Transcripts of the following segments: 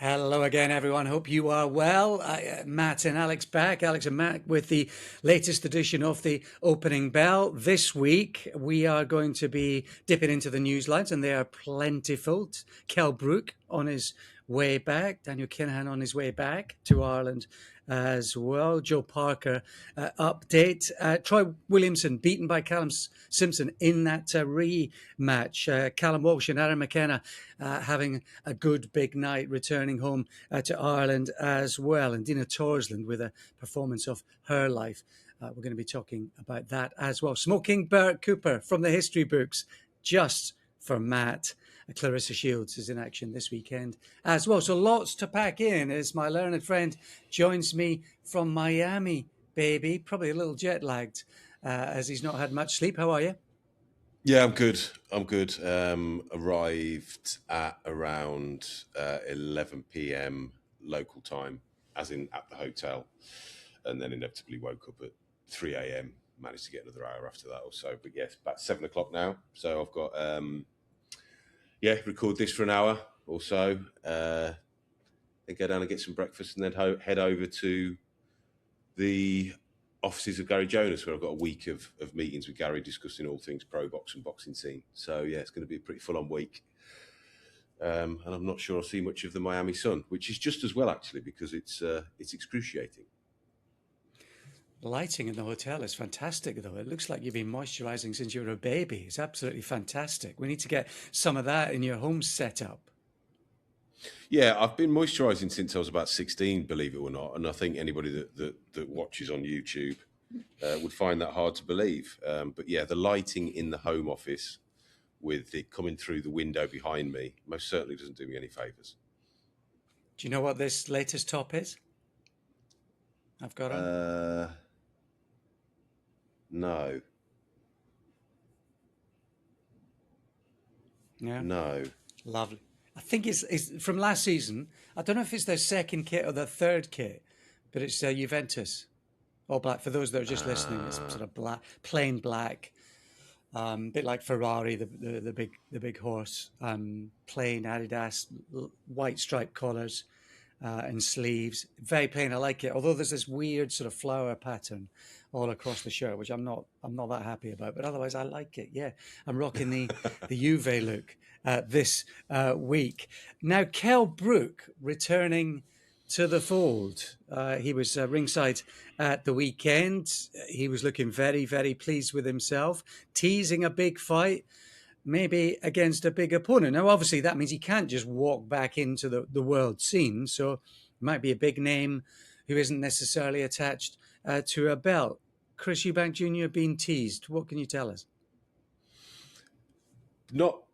Hello again, everyone. Hope you are well. Matt and Alex back. Alex and Matt with the latest edition of the Opening Bell. This week, we are going to be dipping into the newslines, and they are plentiful. Kell Brook on his way back, Daniel Kinahan on his way back to Ireland as well. Joe Parker update. Troy Williamson beaten by Callum Simpson in that rematch. Callum Walsh and Aaron McKenna having a good big night, returning home to Ireland as well. And Dina Torsland with a performance of her life. We're going to be talking about that as well. Smokin Bert Cooper from the history books, just for Matt. Clarissa Shields is in action this weekend as well. So lots to pack in as my learned friend joins me from Miami, baby. Probably a little jet lagged as he's not had much sleep. How are you? Yeah, I'm good. Arrived at around 11 p.m. local time, as in at the hotel, and then inevitably woke up at 3 a.m. Managed to get another hour after that or so. But yes, about 7 o'clock now. So I've got, record this for an hour or so, then go down and get some breakfast, and then head over to the offices of Gary Jonas, where I've got a week of meetings with Gary discussing all things pro box and boxing scene. So yeah, it's going to be a pretty full on week. And I'm not sure I'll see much of the Miami sun, which is just as well actually, because it's excruciating. The lighting in the hotel is fantastic, though. It looks like you've been moisturising since you were a baby. It's absolutely fantastic. We need to get some of that in your home setup. Yeah, I've been moisturising since I was about 16, believe it or not. And I think anybody that watches on YouTube would find that hard to believe. But yeah, the lighting in the home office with it coming through the window behind me most certainly doesn't do me any favours. Do you know what this latest top is? I've got on. No. Yeah. No. Lovely. I think it's from last season. I don't know if it's their second kit or their third kit, but it's Juventus, all black. For those that are just listening, it's sort of black, plain black, bit like Ferrari, the big horse. Plain Adidas, white striped collars and sleeves. Very plain. I like it. Although there's this weird sort of flower pattern all across the shirt, which I'm not that happy about. But otherwise, I like it. Yeah, I'm rocking the Juve look this week. Now, Kell Brook returning to the fold. He was ringside at the weekend. He was looking very, very pleased with himself, teasing a big fight, maybe against a big opponent. Now, obviously, that means he can't just walk back into the world scene. So it might be a big name who isn't necessarily attached to a belt. Chris Eubank Jr. being teased. What can you tell us?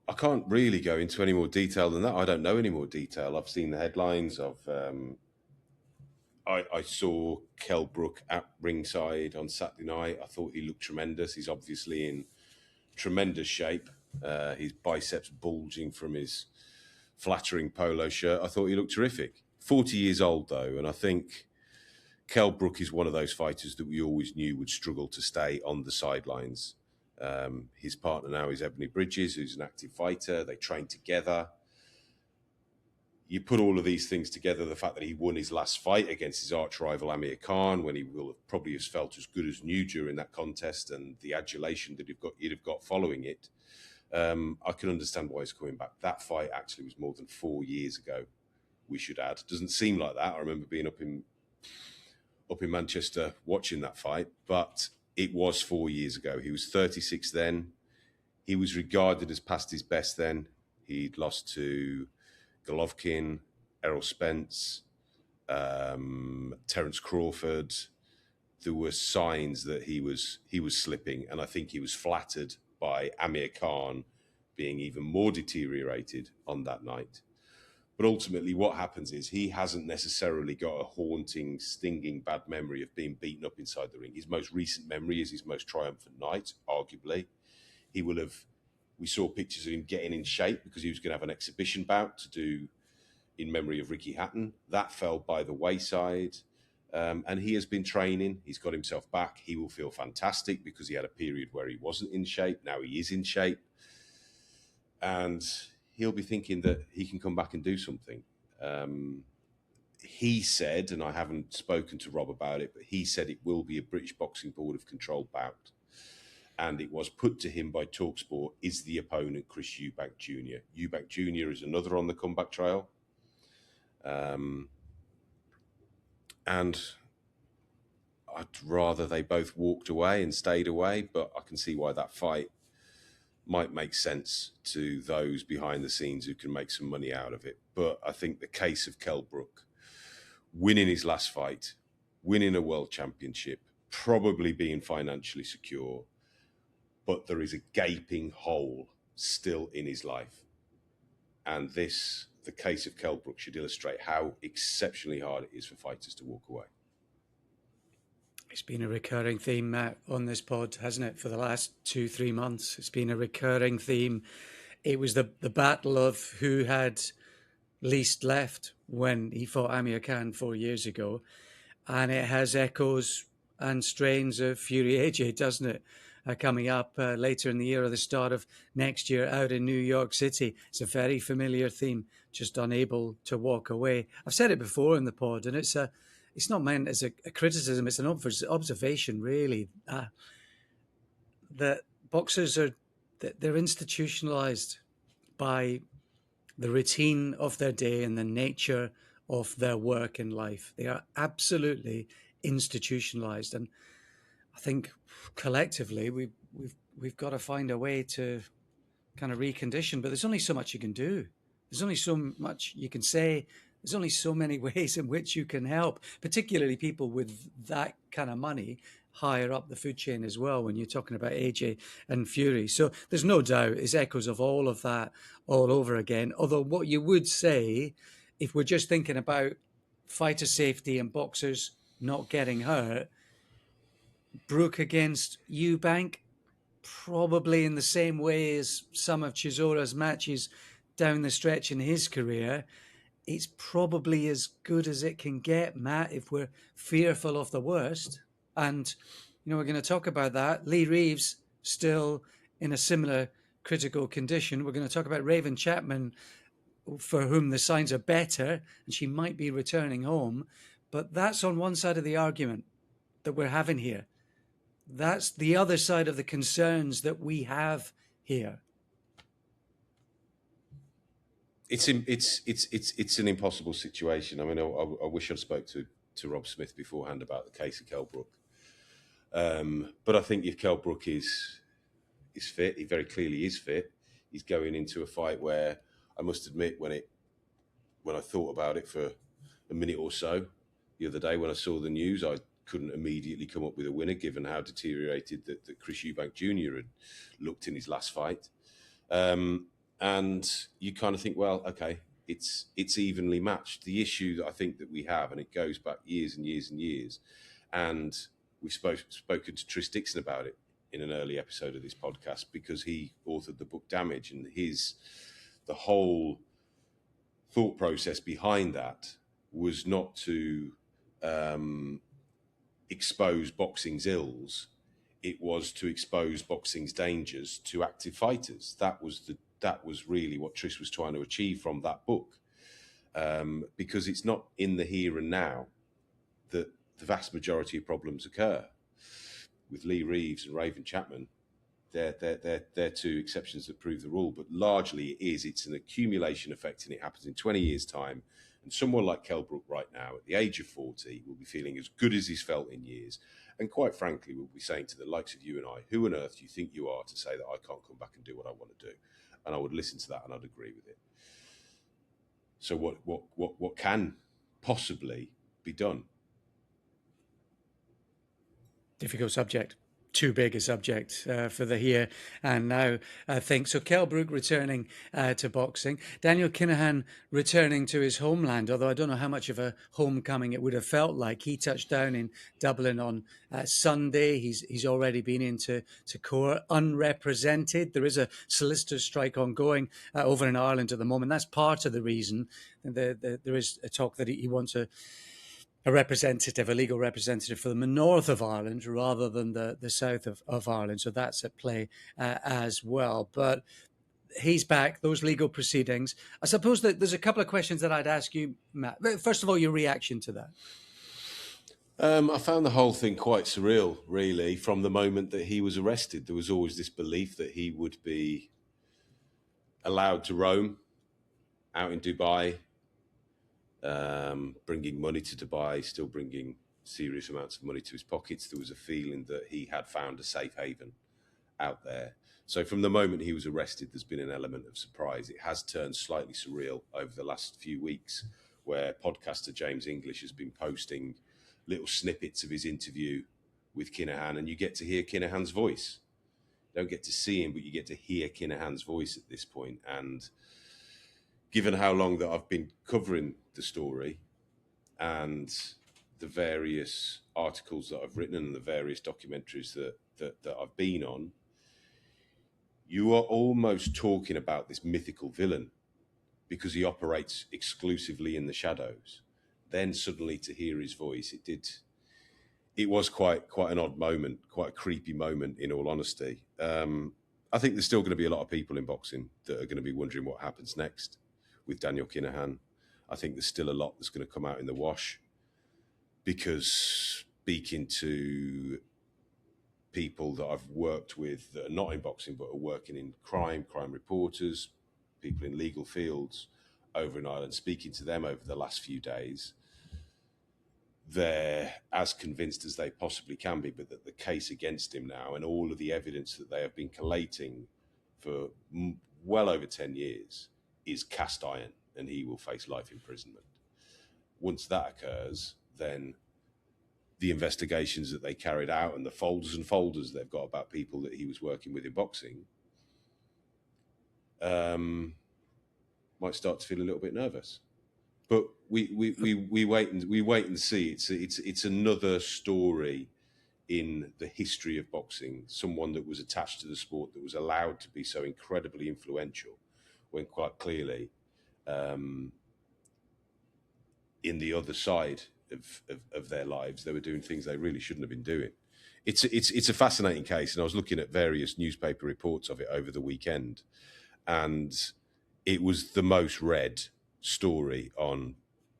I can't really go into any more detail than that. I don't know any more detail. I've seen the headlines of. I saw Kell Brook at ringside on Saturday night. I thought he looked tremendous. He's obviously in tremendous shape. His biceps bulging from his flattering polo shirt. I thought he looked terrific. 40 years old, though, and I think Kell Brook is one of those fighters that we always knew would struggle to stay on the sidelines. His partner now is Ebony Bridges, who's an active fighter. They train together. You put all of these things together, the fact that he won his last fight against his arch rival Amir Khan, when he will have probably has felt as good as new during that contest, and the adulation that you'd have got following it, I can understand why he's coming back. That fight actually was more than 4 years ago, we should add. Doesn't seem like that. I remember being up in Manchester watching that fight, but it was 4 years ago. He was 36 then. He was regarded as past his best then. He'd lost to Golovkin, Errol Spence, Terence Crawford. There were signs that he was slipping, and I think he was flattered by Amir Khan being even more deteriorated on that night. But ultimately, what happens is he hasn't necessarily got a haunting, stinging bad memory of being beaten up inside the ring. His most recent memory is his most triumphant night, arguably. We saw pictures of him getting in shape because he was going to have an exhibition bout to do in memory of Ricky Hatton. That fell by the wayside. And he has been training. He's got himself back. He will feel fantastic because he had a period where he wasn't in shape. Now he is in shape. And he'll be thinking that he can come back and do something. He said, and I haven't spoken to Rob about it, but he said it will be a British Boxing Board of Control bout. And it was put to him by TalkSport, is the opponent Chris Eubank Jr. Eubank Jr. is another on the comeback trail. And I'd rather they both walked away and stayed away, but I can see why that fight might make sense to those behind the scenes who can make some money out of it. But I think the case of Kell Brook, winning his last fight, winning a world championship, probably being financially secure, but there is a gaping hole still in his life. And this, the case of Kell Brook, should illustrate how exceptionally hard it is for fighters to walk away. It's been a recurring theme, Matt, on this pod, hasn't it, for the last 2-3 months? It's been a recurring theme. It was the battle of who had least left when he fought Amir Khan 4 years ago. And it has echoes and strains of Fury AJ, doesn't it? Coming up later in the year or the start of next year out in New York City. It's a very familiar theme, just unable to walk away. I've said it before in the pod, and it's not meant as a criticism, it's an observation, really. That boxers they're institutionalized by the routine of their day and the nature of their work in life. They are absolutely institutionalized. And I think collectively we've got to find a way to kind of recondition, but there's only so much you can do. There's only so much you can say. There's only so many ways in which you can help, particularly people with that kind of money higher up the food chain as well, when you're talking about AJ and Fury. So there's no doubt it's echoes of all of that all over again. Although what you would say, if we're just thinking about fighter safety and boxers not getting hurt, Brook against Eubank, probably in the same way as some of Chisora's matches down the stretch in his career, it's probably as good as it can get, Matt, if we're fearful of the worst. And, we're going to talk about that. Lee Reeves still in a similar critical condition. We're going to talk about Raven Chapman, for whom the signs are better, and she might be returning home. But that's on one side of the argument that we're having here. That's the other side of the concerns that we have here. It's an impossible situation. I mean, I wish I'd spoke to Rob Smith beforehand about the case of Kell Brook. But I think if Kell Brook is fit, he very clearly is fit. He's going into a fight where I must admit, when I thought about it for a minute or so the other day when I saw the news, I couldn't immediately come up with a winner, given how deteriorated that Chris Eubank Jr. had looked in his last fight. And you kind of think, well, okay, it's evenly matched. The issue that I think that we have, and it goes back years and years and years, and we've spoken to Tris Dixon about it in an early episode of this podcast, because he authored the book Damage, and the whole thought process behind that was not to expose boxing's ills. It was to expose boxing's dangers to active fighters. That was really what Tris was trying to achieve from that book, because it's not in the here and now that the vast majority of problems occur. With Lee Reeves and Raven Chapman, they're two exceptions that prove the rule, but largely it's an accumulation effect, and it happens in 20 years' time. And someone like Kell Brook right now, at the age of 40, will be feeling as good as he's felt in years. And quite frankly, we'll be saying to the likes of you and I, who on earth do you think you are to say that I can't come back and do what I want to do? And I would listen to that and I'd agree with it. So what can possibly be done? Difficult subject. Too big a subject for the here and now, I think. So Kell Brook returning to boxing. Daniel Kinahan returning to his homeland, although I don't know how much of a homecoming it would have felt like. He touched down in Dublin on Sunday. He's already been into court, unrepresented. There is a solicitor's strike ongoing over in Ireland at the moment. That's part of the reason. There is a talk that he wants a legal representative from the north of Ireland rather than the south of Ireland. So that's at play as well. But he's back, those legal proceedings. I suppose that there's a couple of questions that I'd ask you, Matt. First of all, your reaction to that. I found the whole thing quite surreal, really. From the moment that he was arrested, there was always this belief that he would be allowed to roam out in Dubai, bringing money to Dubai, still bringing serious amounts of money to his pockets. There was a feeling that he had found a safe haven out there. So from the moment he was arrested, there's been an element of surprise. It has turned slightly surreal over the last few weeks, where podcaster James English has been posting little snippets of his interview with Kinahan, and you get to hear Kinahan's voice. You don't get to see him, but you get to hear Kinahan's voice at this point. And given how long that I've been covering the story and the various articles that I've written and the various documentaries that I've been on, you are almost talking about this mythical villain because he operates exclusively in the shadows. Then suddenly to hear his voice, it was quite an odd moment, quite a creepy moment, in all honesty. I think there's still going to be a lot of people in boxing that are going to be wondering what happens next with Daniel Kinahan. I think there's still a lot that's going to come out in the wash, because speaking to people that I've worked with that are not in boxing but are working in crime reporters, people in legal fields over in Ireland, speaking to them over the last few days, they're as convinced as they possibly can be, but that the case against him now and all of the evidence that they have been collating for well over 10 years is cast iron, and he will face life imprisonment. Once that occurs, then the investigations that they carried out and the folders and folders they've got about people that he was working with in boxing might start to feel a little bit nervous. But we wait and see. It's another story in the history of boxing. Someone that was attached to the sport, that was allowed to be so incredibly influential, when quite clearly in the other side of their lives, they were doing things they really shouldn't have been doing. It's a fascinating case, and I was looking at various newspaper reports of it over the weekend, and it was the most read story on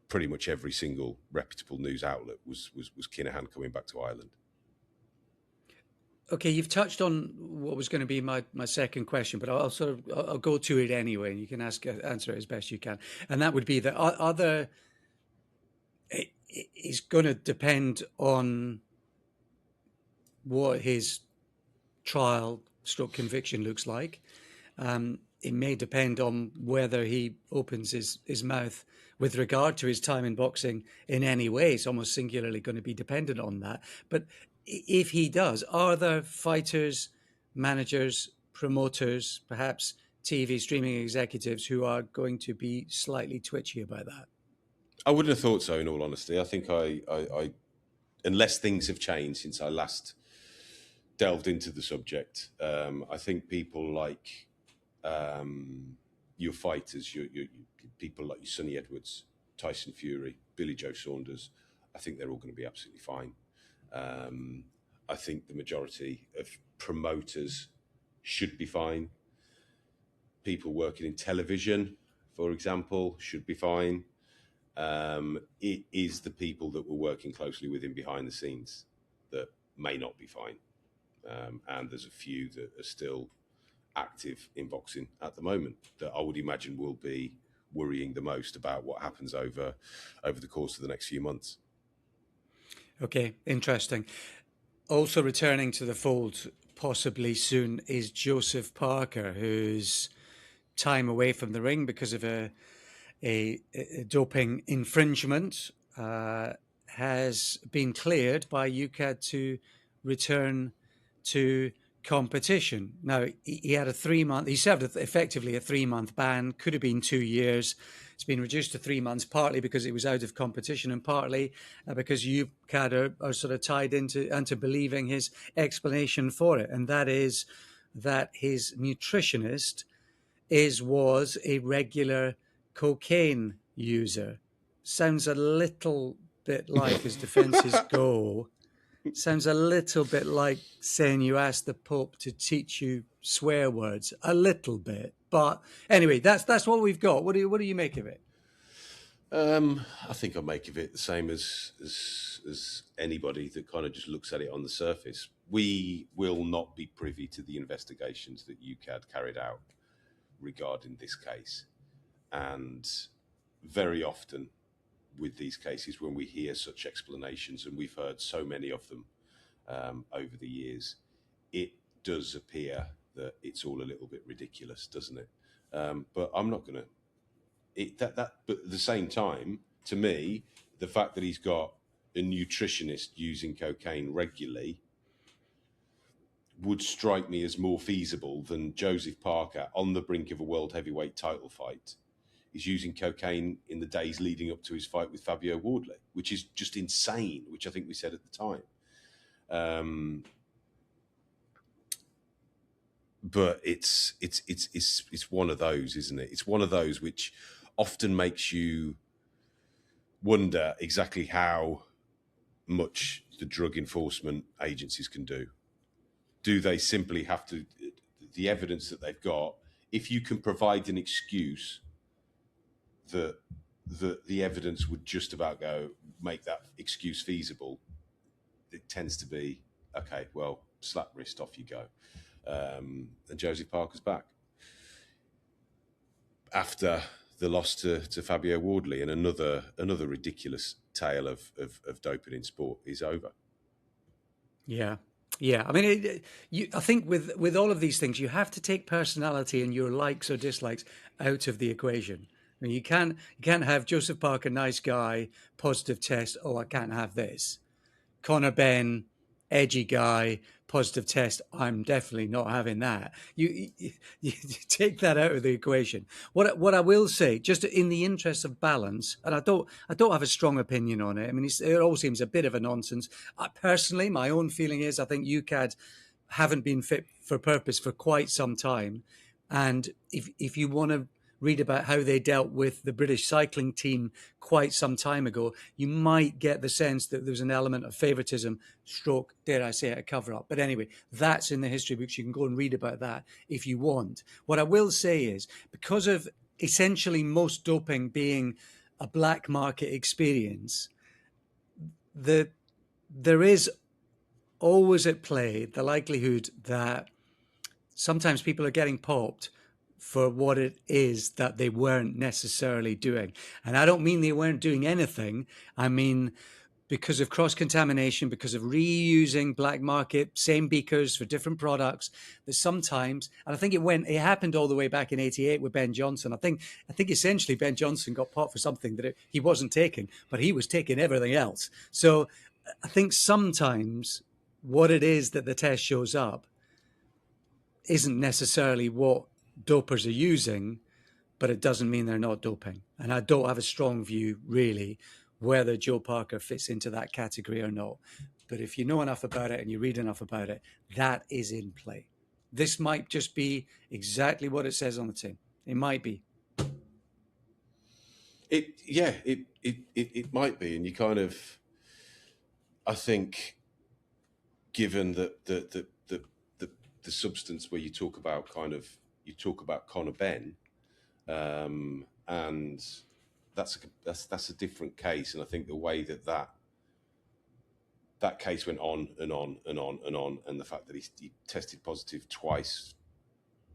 pretty much every single reputable news outlet was Kinahan coming back to Ireland. Okay, you've touched on what was going to be my second question, but I'll go to it anyway, and you can answer it as best you can. And that would be that it's going to depend on what his trial / conviction looks like. It may depend on whether he opens his mouth with regard to his time in boxing in any way. It's almost singularly going to be dependent on that. But if he does, are there fighters, managers, promoters, perhaps TV streaming executives who are going to be slightly twitchy about that? I wouldn't have thought so, in all honesty. I think I unless things have changed since I last delved into the subject, I think people like your fighters, your people like your Sonny Edwards, Tyson Fury, Billy Joe Saunders, I think they're all going to be absolutely fine. I think the majority of promoters should be fine. People working in television, for example, should be fine. It is the people that were working closely with him behind the scenes that may not be fine. And there's a few that are still active in boxing at the moment that I would imagine will be worrying the most about what happens over the course of the next few months. Okay, interesting. Also returning to the fold possibly soon is Joseph Parker, whose time away from the ring because of a doping infringement has been cleared by UKAD to return to competition. Now, he had he served effectively a 3-month ban, could have been 2 years. It's been reduced to 3 months, partly because it was out of competition and partly because UKAD are sort of tied into believing his explanation for it. And that is that his nutritionist was a regular cocaine user. Sounds a little bit like, as defences go, Sounds a little bit like saying you asked the Pope to teach you swear words. A little bit, but anyway, that's what we've got. What do you make of it? I think I make of it the same as anybody that kind of just looks at it on the surface. We will not be privy to the investigations that UKAD carried out regarding this case, and very often with these cases, when we hear such explanations, and we've heard so many of them over the years, it does appear that it's all a little bit ridiculous, doesn't it? But I'm not going to. But at the same time, to me, the fact that he's got a nutritionist using cocaine regularly would strike me as more feasible than Joseph Parker on the brink of a world heavyweight title fight is using cocaine in the days leading up to his fight with Fabio Wardley, which is just insane, which I think we said at the time. But it's one of those, isn't it? It's one of those which often makes you wonder exactly how much the drug enforcement agencies can do. Do they simply have to, the evidence that they've got, if you can provide an excuse that the evidence would just about make that excuse feasible, it tends to be, okay, well, slap wrist, off you go. And Joseph Parker's back after the loss to Fabio Wardley, and another ridiculous tale of doping in sport is over. Yeah. I mean, I think with all of these things, you have to take personality and your likes or dislikes out of the equation. I mean, you can't have Joseph Parker, nice guy, positive test. Oh, I can't have this. Conor Benn, edgy guy, positive test. I'm definitely not having that. You take that out of the equation. What I will say, just in the interest of balance, and I don't have a strong opinion on it. I mean, it all seems a bit of a nonsense. Personally, my own feeling is I think UKAD haven't been fit for purpose for quite some time, and if you want to read about how they dealt with the British cycling team quite some time ago, you might get the sense that there's an element of favoritism, stroke, dare I say it, a cover-up. But anyway, that's in the history books. You can go and read about that if you want. What I will say is, because of essentially most doping being a black market experience, there is always at play the likelihood that sometimes people are getting popped for what it is that they weren't necessarily doing. And I don't mean they weren't doing anything. I mean, because of cross-contamination, because of reusing black market, same beakers for different products, that sometimes, and I think it happened all the way back in 88 with Ben Johnson. I think essentially Ben Johnson got popped for something that he wasn't taking, but he was taking everything else. So I think sometimes what it is that the test shows up isn't necessarily what dopers are using, but it doesn't mean they're not doping. And I don't have a strong view, really, whether Joe Parker fits into that category or not. But if you know enough about it and you read enough about it, that is in play. This might just be exactly what it says on the tin. It might be. It might be. And you kind of, I think, given that the substance where you talk about Conor Benn, and that's a different case. And I think the way that case went on and on and on and on, and the fact that he tested positive twice,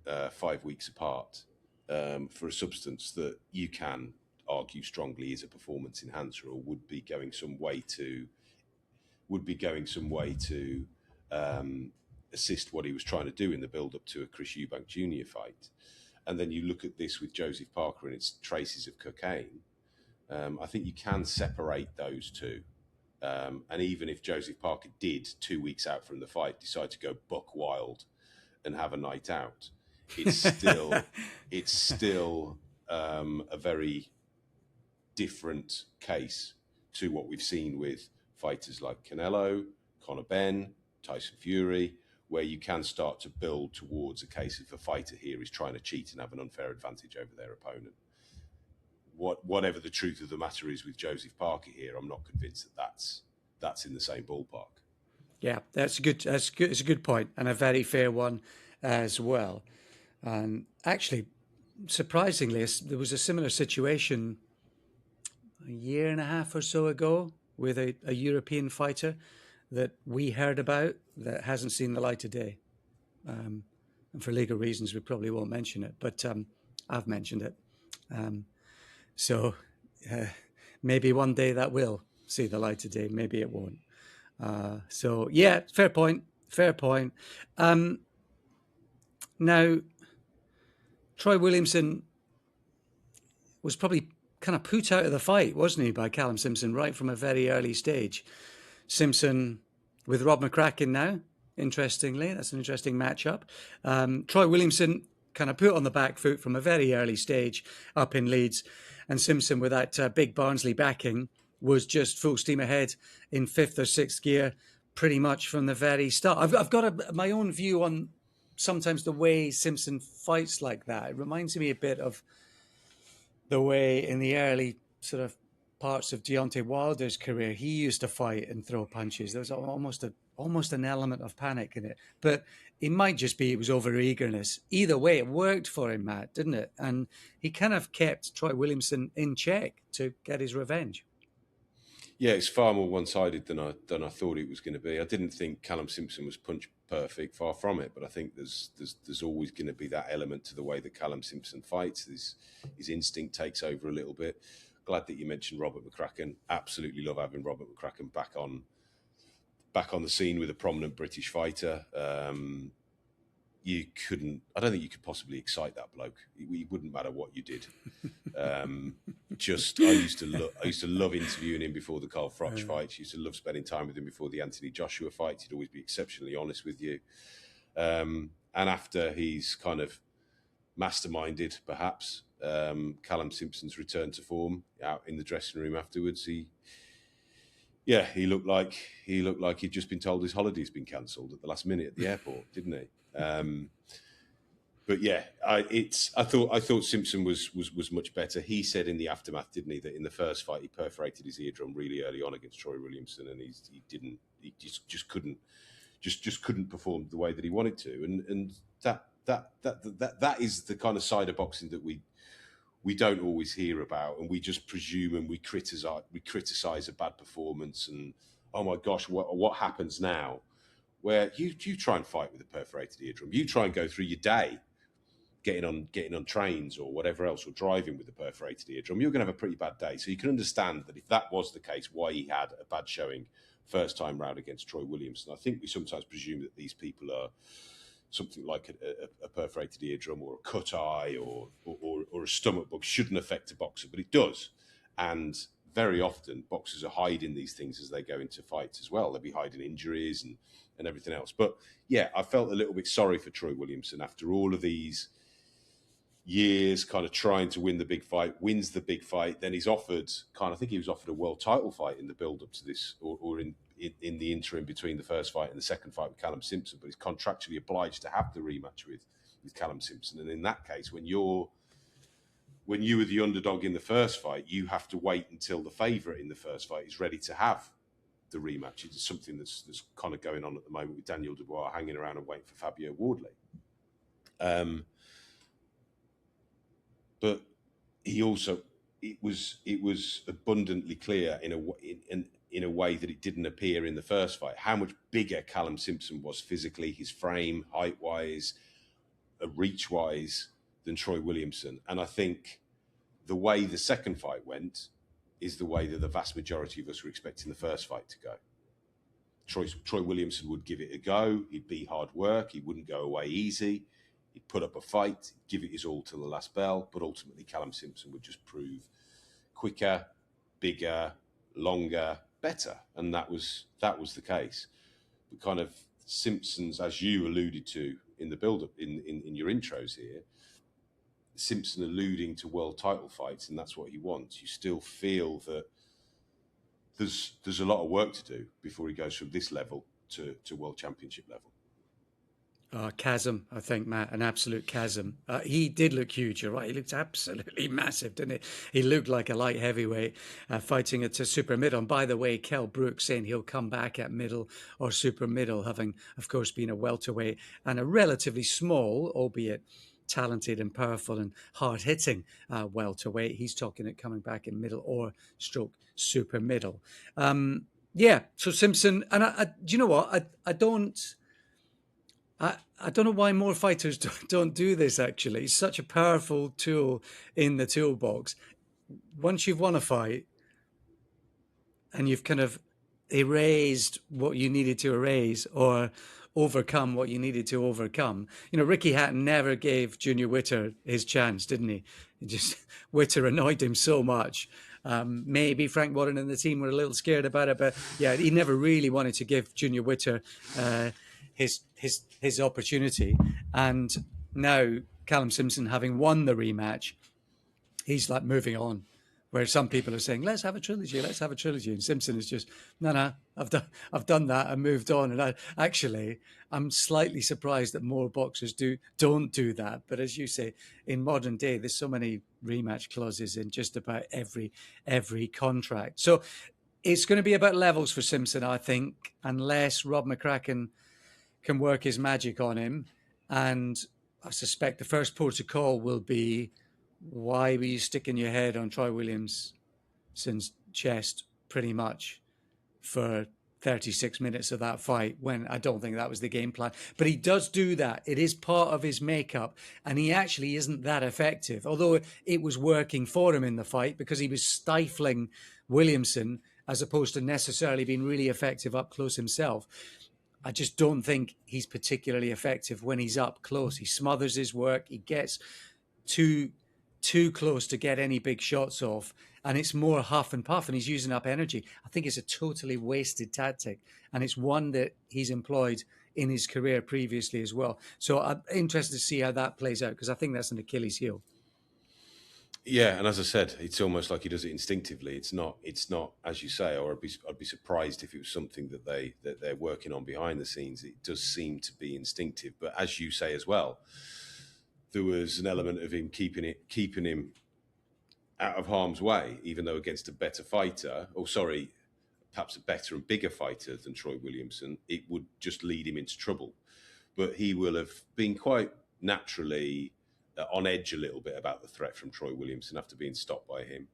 5 weeks apart, for a substance that you can argue strongly is a performance enhancer or would be going some way to assist what he was trying to do in the build-up to a Chris Eubank Jr. fight. And then you look at this with Joseph Parker and its traces of cocaine. I think you can separate those two. And even if Joseph Parker did, 2 weeks out from the fight, decide to go buck wild and have a night out, it's still a very different case to what we've seen with fighters like Canelo, Conor Benn, Tyson Fury, where you can start to build towards a case of a fighter here is trying to cheat and have an unfair advantage over their opponent. Whatever the truth of the matter is with Joseph Parker here, I'm not convinced that that's in the same ballpark. Yeah, that's good. That's good. It's a good point and a very fair one as well. And actually, surprisingly, there was a similar situation a year and a half or so ago with a European fighter that we heard about that hasn't seen the light of day. And for legal reasons, we probably won't mention it, but I've mentioned it. Um, so uh, maybe one day that will see the light of day. Maybe it won't. So yeah, fair point. Fair point. Now, Troy Williamson was probably kind of put out of the fight, wasn't he, by Callum Simpson right from a very early stage. Simpson with Rob McCracken now, interestingly. That's an interesting matchup. Troy Williamson kind of put on the back foot from a very early stage up in Leeds. And Simpson, with that big Barnsley backing, was just full steam ahead in fifth or sixth gear pretty much from the very start. I've got my own view on sometimes the way Simpson fights like that. It reminds me a bit of the way in the early sort of parts of Deontay Wilder's career, he used to fight and throw punches. There was almost an element of panic in it. But it might just be it was over eagerness. Either way, it worked for him, Matt, didn't it? And he kind of kept Troy Williamson in check to get his revenge. Yeah, it's far more one-sided than I thought it was going to be. I didn't think Callum Simpson was punch perfect, far from it. But I think there's always going to be that element to the way that Callum Simpson fights. His instinct takes over a little bit. Glad that you mentioned Robert McCracken. Absolutely love having Robert McCracken back on the scene with a prominent British fighter. I don't think you could possibly excite that bloke. It wouldn't matter what you did. I used to love interviewing him before the Carl Froch fights. Used to love spending time with him before the Anthony Joshua fights. He'd always be exceptionally honest with you. And after he's kind of masterminded, perhaps, Callum Simpson's return to form out in the dressing room afterwards, he looked like he'd just been told his holiday's been cancelled at the last minute at the airport, didn't he? But yeah, I thought Simpson was much better. He said in the aftermath, didn't he, that in the first fight he perforated his eardrum really early on against Troy Williamson, and he just couldn't perform the way that he wanted to, and that is the kind of side of boxing that we don't always hear about, and we just presume and we criticize a bad performance, and oh my gosh, what happens now? Where you try and fight with a perforated eardrum, you try and go through your day getting on trains or whatever else, or driving with a perforated eardrum, you're going to have a pretty bad day. So you can understand that if that was the case, why he had a bad showing first time round against Troy Williamson. I think we sometimes presume that these people are something like a perforated eardrum or a cut eye or a stomach bug shouldn't affect a boxer, but it does. And very often boxers are hiding these things as they go into fights as well. They'll be hiding injuries and everything else. But yeah, I felt a little bit sorry for Troy Williamson after all of these years kind of trying to win the big fight, wins the big fight. Then he's offered I think he was offered a world title fight in the build up to this, or in the interim between the first fight and the second fight with Callum Simpson, but he's contractually obliged to have the rematch with Callum Simpson. And in that case, when you were the underdog in the first fight, you have to wait until the favourite in the first fight is ready to have the rematch. It's something that's kind of going on at the moment with Daniel Dubois hanging around and waiting for Fabio Wardley. But he also, it was abundantly clear in a way that it didn't appear in the first fight, how much bigger Callum Simpson was physically, his frame, height-wise, reach-wise, than Troy Williamson. And I think the way the second fight went is the way that the vast majority of us were expecting the first fight to go. Troy Williamson would give it a go. He'd be hard work. He wouldn't go away easy. He'd put up a fight, give it his all till the last bell. But ultimately, Callum Simpson would just prove quicker, bigger, longer, better. And that was the case. But kind of Simpson's, as you alluded to in the build-up, in your intros here, Simpson alluding to world title fights, and that's what he wants. You still feel that there's a lot of work to do before he goes from this level to world championship level. Chasm, I think, Matt, an absolute chasm. He did look huge, you're right. He looked absolutely massive, didn't he? He looked like a light heavyweight fighting at a super middle. And by the way, Kell Brook saying he'll come back at middle or super middle, having, of course, been a welterweight and a relatively small, albeit talented and powerful and hard-hitting welterweight. He's talking it coming back in middle or stroke super middle. Yeah, so Simpson, and do you know what? I don't know why more fighters don't do this, actually. It's such a powerful tool in the toolbox. Once you've won a fight and you've kind of erased what you needed to erase or overcome what you needed to overcome. You know, Ricky Hatton never gave Junior Witter his chance, didn't he? Witter annoyed him so much. Maybe Frank Warren and the team were a little scared about it, but yeah, he never really wanted to give Junior Witter his opportunity. And now Callum Simpson, having won the rematch, he's like moving on. Where some people are saying, let's have a trilogy. And Simpson is just, no, I've done that and moved on. And I'm slightly surprised that more boxers don't do that. But as you say, in modern day, there's so many rematch clauses in just about every contract. So it's going to be about levels for Simpson, I think, unless Rob McCracken can work his magic on him. And I suspect the first protocol will be, why were you sticking your head on Troy Williamson's chest pretty much for 36 minutes of that fight, when I don't think that was the game plan? But he does do that. It is part of his makeup, and he actually isn't that effective, although it was working for him in the fight because he was stifling Williamson as opposed to necessarily being really effective up close himself. I just don't think he's particularly effective when he's up close. He smothers his work. He gets too close to get any big shots off, and it's more huff and puff, and he's using up energy. I think it's a totally wasted tactic, and it's one that he's employed in his career previously as well. So I'm interested to see how that plays out, because I think that's an Achilles heel. Yeah, and as I said, it's almost like he does it instinctively. It's not, as you say, or I'd be surprised if it was something that they're working on behind the scenes. It does seem to be instinctive, but as you say as well, there was an element of him keeping him out of harm's way, even though against a better fighter, perhaps a better and bigger fighter than Troy Williamson, it would just lead him into trouble. But he will have been quite naturally on edge a little bit about the threat from Troy Williamson after being stopped by him.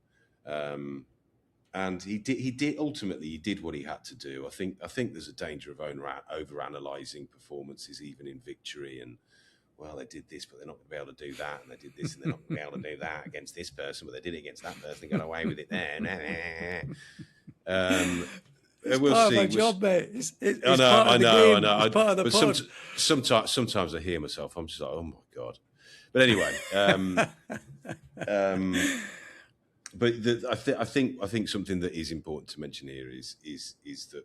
And he did ultimately, he did what he had to do. I think there's a danger of over-analysing performances, even in victory, and, well, they did this, but they're not going to be able to do that. And they did this, and they're not going to be able to do that against this person, but they did it against that person. They got away with it there. It's we'll part see. of my job, mate. It's I know. It's part of the pod. Sometimes I hear myself. I'm just like, oh my God. But anyway, but I think something that is important to mention here is that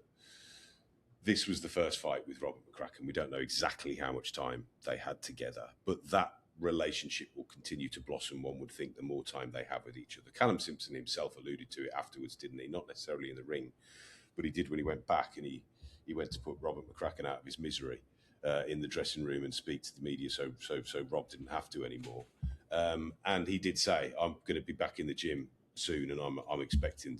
this was the first fight with Robert McCracken. We don't know exactly how much time they had together, but that relationship will continue to blossom, one would think, the more time they have with each other. Callum Simpson himself alluded to it afterwards, didn't he? Not necessarily in the ring, but he did when he went back, and he went to put Robert McCracken out of his misery in the dressing room and speak to the media, so Rob didn't have to anymore. And he did say, I'm going to be back in the gym soon, and I'm expecting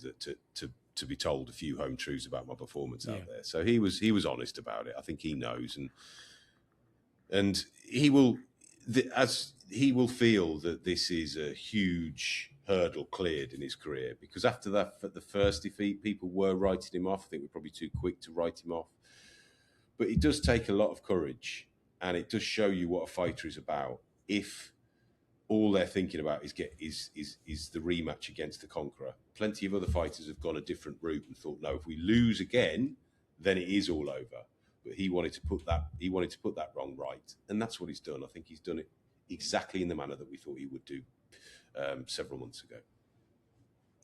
to be told a few home truths about my performance out there. So he was honest about it. I think he knows, and he will feel that this is a huge hurdle cleared in his career, because after that, the first defeat, people were writing him off. I think we're probably too quick to write him off, but it does take a lot of courage, and it does show you what a fighter is about. If all they're thinking about is the rematch against the conqueror. Plenty of other fighters have gone a different route and thought, no, if we lose again, then it is all over. But he wanted to put that wrong right, and that's what he's done. I think he's done it exactly in the manner that we thought he would do several months ago.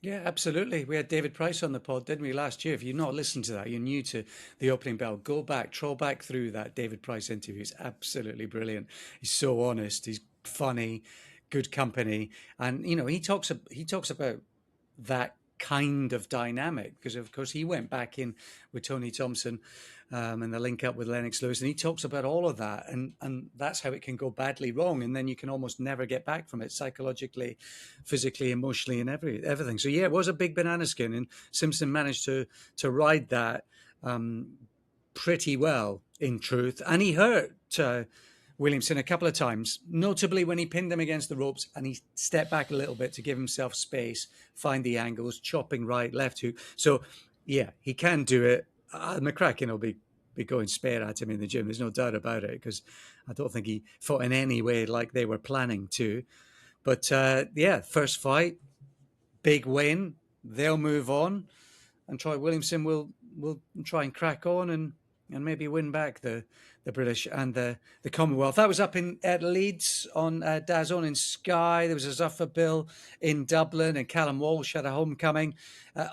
Yeah, absolutely. We had David Price on the pod, didn't we, last year? If you've not listened to that, you're new to the opening bell, go back, troll back through that David Price interview. It's absolutely brilliant. He's so honest. He's funny, good company. And, you know, he talks about that kind of dynamic, because of course he went back in with Tony Thompson and the link up with Lennox Lewis, and he talks about all of that, and that's how it can go badly wrong, and then you can almost never get back from it psychologically, physically, emotionally, and everything. So yeah, it was a big banana skin, and Simpson managed to ride that pretty well, in truth, and he hurt Williamson a couple of times, notably when he pinned him against the ropes and he stepped back a little bit to give himself space, find the angles, chopping right, left hook. So, yeah, he can do it. McCracken will be going spare at him in the gym. There's no doubt about it, because I don't think he fought in any way like they were planning to. But, yeah, first fight, big win. They'll move on. And Troy Williamson will try and crack on and maybe win back the British and the Commonwealth. That was up at Leeds on DAZN in Sky. There was a Zuffa bill in Dublin, and Callum Walsh had a homecoming.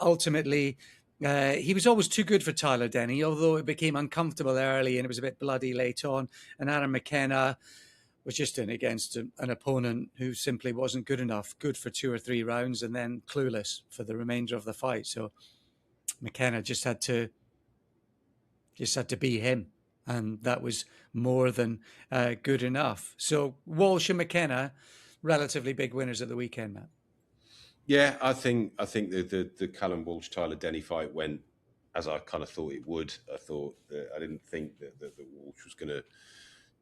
Ultimately, he was always too good for Tyler Denny, although it became uncomfortable early and it was a bit bloody late on. And Adam McKenna was just in against an opponent who simply wasn't good enough, good for 2 or 3 rounds, and then clueless for the remainder of the fight. So McKenna just had to be him, and that was more than good enough. So Walsh and McKenna, relatively big winners at the weekend, Matt. Yeah, I think the Callum Walsh Tyler Denny fight went as I kind of thought it would. I didn't think that Walsh was going to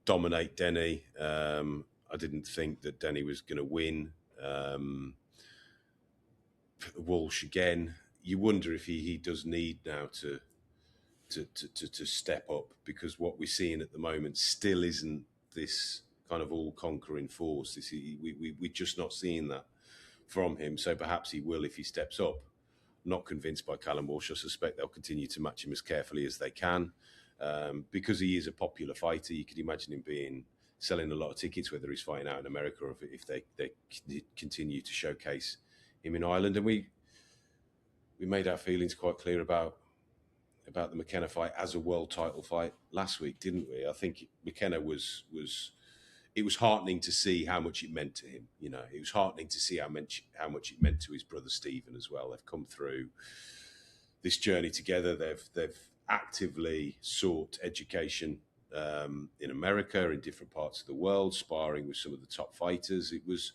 dominate Denny. I didn't think that Denny was going to win. Walsh again. You wonder if he does need now to step up, because what we're seeing at the moment still isn't this kind of all-conquering force. We're just not seeing that from him. So perhaps he will if he steps up. Not convinced by Callum Walsh. I suspect they'll continue to match him as carefully as they can, because he is a popular fighter. You could imagine him selling a lot of tickets, whether he's fighting out in America or if they continue to showcase him in Ireland. And we made our feelings quite clear about the McKenna fight as a world title fight last week, didn't we? I think McKenna was it was heartening to see how much it meant to him. You know, it was heartening to see how much it meant to his brother Stephen as well. They've come through this journey together. They've actively sought education in America, in different parts of the world, sparring with some of the top fighters. It was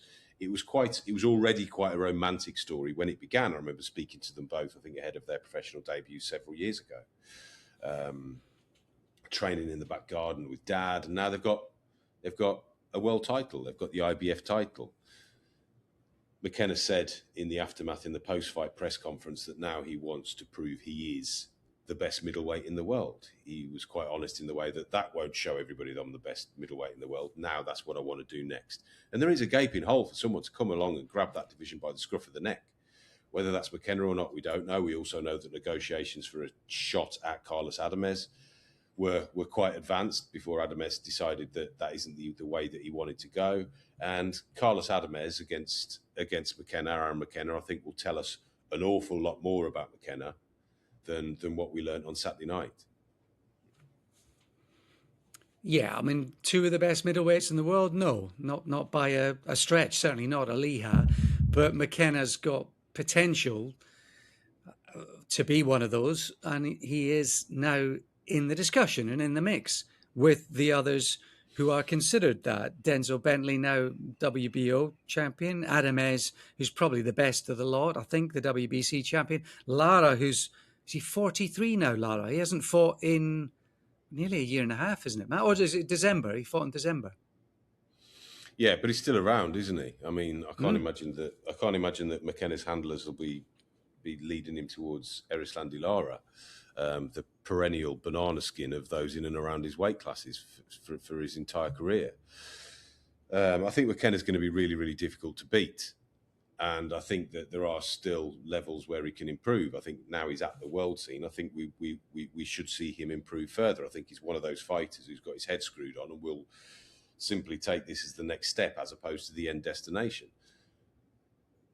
already quite a romantic story when it began. I remember speaking to them both, I think, ahead of their professional debut several years ago, training in the back garden with Dad, and now they've got a world title. They've got the IBF title. McKenna said in the aftermath, in the post-fight press conference, that now he wants to prove he is the best middleweight in the world. He was quite honest in the way that won't show everybody that I'm the best middleweight in the world. Now that's what I want to do next. And there is a gaping hole for someone to come along and grab that division by the scruff of the neck. Whether that's McKenna or not, we don't know. We also know that negotiations for a shot at Carlos Adamez were quite advanced before Adamez decided that isn't the way that he wanted to go. And Carlos Adamez against McKenna, Aaron McKenna, I think will tell us an awful lot more about McKenna than what we learned on Saturday night. Yeah, I mean, 2 of the best middleweights in the world? No, not by a stretch, certainly not Aliha. But McKenna's got potential to be one of those, and he is now in the discussion and in the mix with the others who are considered that. Denzel Bentley, now WBO champion. Adamez, who's probably the best of the lot, I think, the WBC champion. Lara, is he 43 now, Lara? He hasn't fought in nearly a year and a half, isn't it, Matt? Or is it December? He fought in December. Yeah, but he's still around, isn't he? I mean, I can't imagine that McKenna's handlers will be leading him towards Erislandy Lara, the perennial banana skin of those in and around his weight classes for his entire career. I think McKenna's going to be really, really difficult to beat. And I think that there are still levels where he can improve. I think now he's at the world scene. I think we should see him improve further. I think he's one of those fighters who's got his head screwed on and will simply take this as the next step as opposed to the end destination.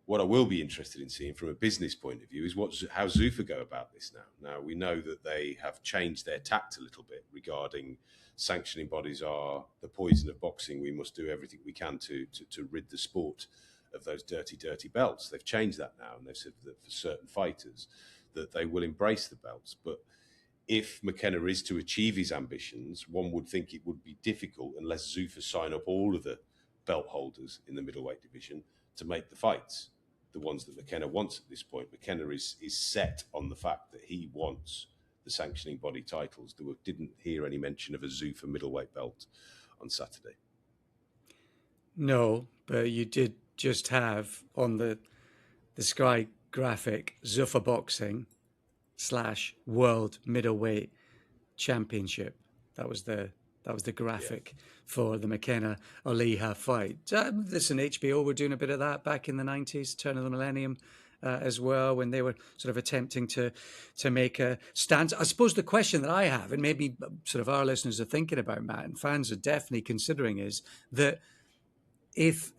What I will be interested in seeing from a business point of view is how Zuffa go about this now. Now, we know that they have changed their tact a little bit regarding sanctioning bodies are the poison of boxing. We must do everything we can to rid the sport of those dirty belts. They've changed that now, and they've said that for certain fighters that they will embrace the belts. But if McKenna is to achieve his ambitions, one would think it would be difficult unless Zuffa sign up all of the belt holders in the middleweight division to make the fights, the ones that McKenna wants at this point. McKenna is set on the fact that he wants the sanctioning body titles. Didn't hear any mention of a Zuffa middleweight belt on Saturday. No, but you did just have on the Sky graphic Zuffa boxing / world middleweight championship. That was the graphic for the McKenna Oliha fight. Listen, HBO were doing a bit of that back in the 90s, turn of the millennium, as well, when they were sort of attempting to make a stance. I suppose the question that I have, and maybe sort of our listeners are thinking about, Matt, and fans are definitely considering, is that if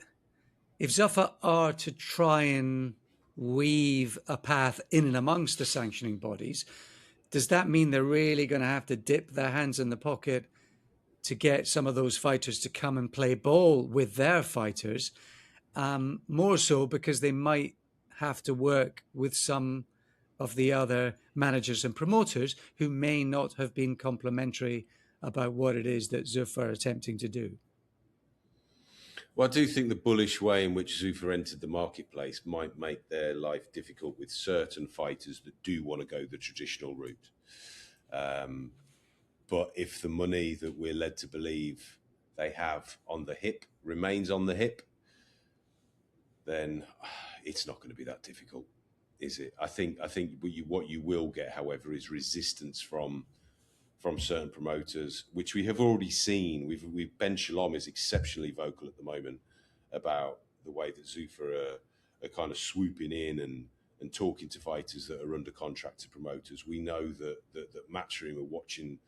Zuffa are to try and weave a path in and amongst the sanctioning bodies, does that mean they're really going to have to dip their hands in the pocket to get some of those fighters to come and play ball with their fighters? More so because they might have to work with some of the other managers and promoters who may not have been complimentary about what it is that Zuffa are attempting to do. Well, I do think the bullish way in which Zuffa entered the marketplace might make their life difficult with certain fighters that do want to go the traditional route. But if the money that we're led to believe they have on the hip remains on the hip, then it's not going to be that difficult, is it? I think what you will get, however, is resistance from certain promoters, which we have already seen. Ben Shalom is exceptionally vocal at the moment about the way that Zuffa are kind of swooping in and talking to fighters that are under contract to promoters. We know that Matchroom are watching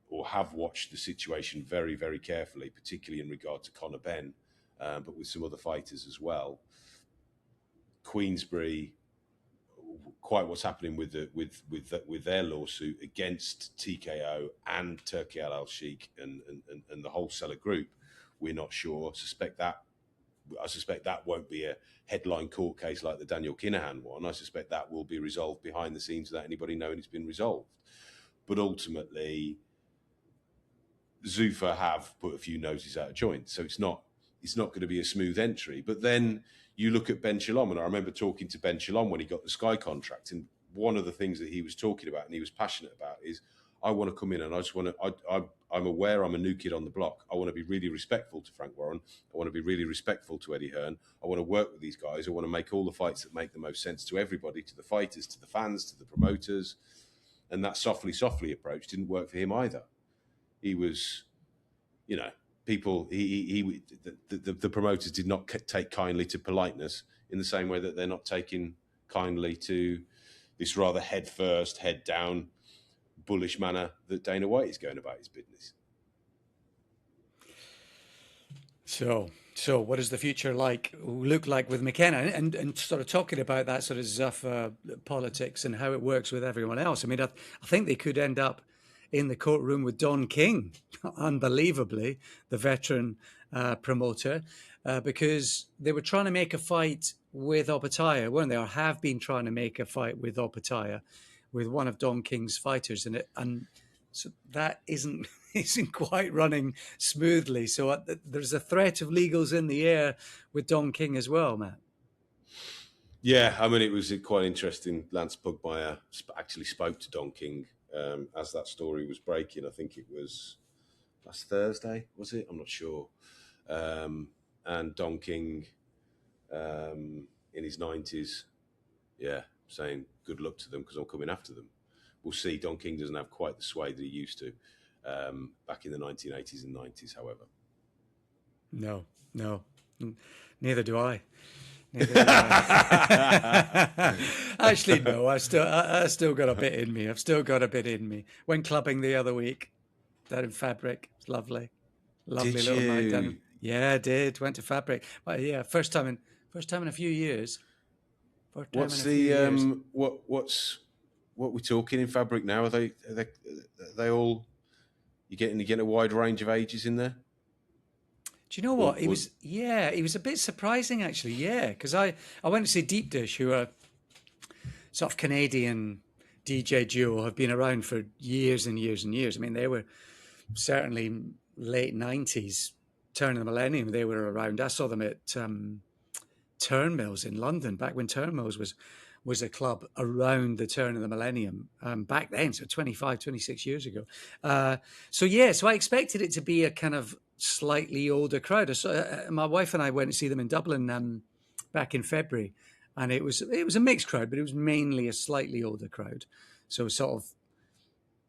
or have watched the situation very, very carefully, particularly in regard to Conor Benn, but with some other fighters as well. Queensberry, quite what's happening with their lawsuit against TKO and Turki Al Sheikh and the wholesaler group, we're not sure. I suspect that won't be a headline court case like the Daniel Kinahan one. I suspect that will be resolved behind the scenes without anybody knowing it's been resolved. But ultimately, Zuffa have put a few noses out of joint, so it's not going to be a smooth entry. But then you look at Ben Shalom, and I remember talking to Ben Shalom when he got the Sky contract, and one of the things that he was talking about and he was passionate about is, I want to come in and I just want to, I'm aware I'm a new kid on the block. I want to be really respectful to Frank Warren. I want to be really respectful to Eddie Hearn. I want to work with these guys. I want to make all the fights that make the most sense to everybody, to the fighters, to the fans, to the promoters. And that softly approach didn't work for him either. He was, people, the promoters did not take kindly to politeness in the same way that they're not taking kindly to this rather head first, head down, bullish manner that Dana White is going about his business. So what does the future look like with McKenna? And sort of talking about that sort of Zuffa politics and how it works with everyone else. I mean, I think they could end up in the courtroom with Don King, unbelievably, the veteran promoter, because they were trying to make a fight with Opataya, weren't they? Or have been trying to make a fight with Opataya, with one of Don King's fighters, and so that isn't quite running smoothly. So there's a threat of legals in the air with Don King as well, Matt. Yeah, I mean, it was quite interesting. Lance Pugmire actually spoke to Don King as that story was breaking. I think it was last Thursday, was it? I'm not sure. And Don King, in his 90s, saying good luck to them because I'm coming after them. We'll see. Don King doesn't have quite the sway that he used to back in the 1980s and 90s, however. No. Neither do I. Actually, no. I still got a bit in me. I've still got a bit in me. Went clubbing the other week down in Fabric. It's lovely Did little you? night down. Yeah, I did. Went to Fabric. But yeah, first time in a few years. What's what we're talking in Fabric now? Are they all? You getting a wide range of ages in there? Do you know what? He was, yeah, he was a bit surprising actually. Yeah, because I went to see Deep Dish, who are sort of Canadian DJ duo, have been around for years and years and years. I mean, they were certainly late 90s, turn of the millennium. They were around. I saw them at Turnmills in London back when Turnmills was a club around the turn of the millennium back then, so 25, 26 years ago. So I expected it to be a kind of slightly older crowd. So, my wife and I went to see them in Dublin back in February, and it was a mixed crowd, but it was mainly a slightly older crowd. So sort of,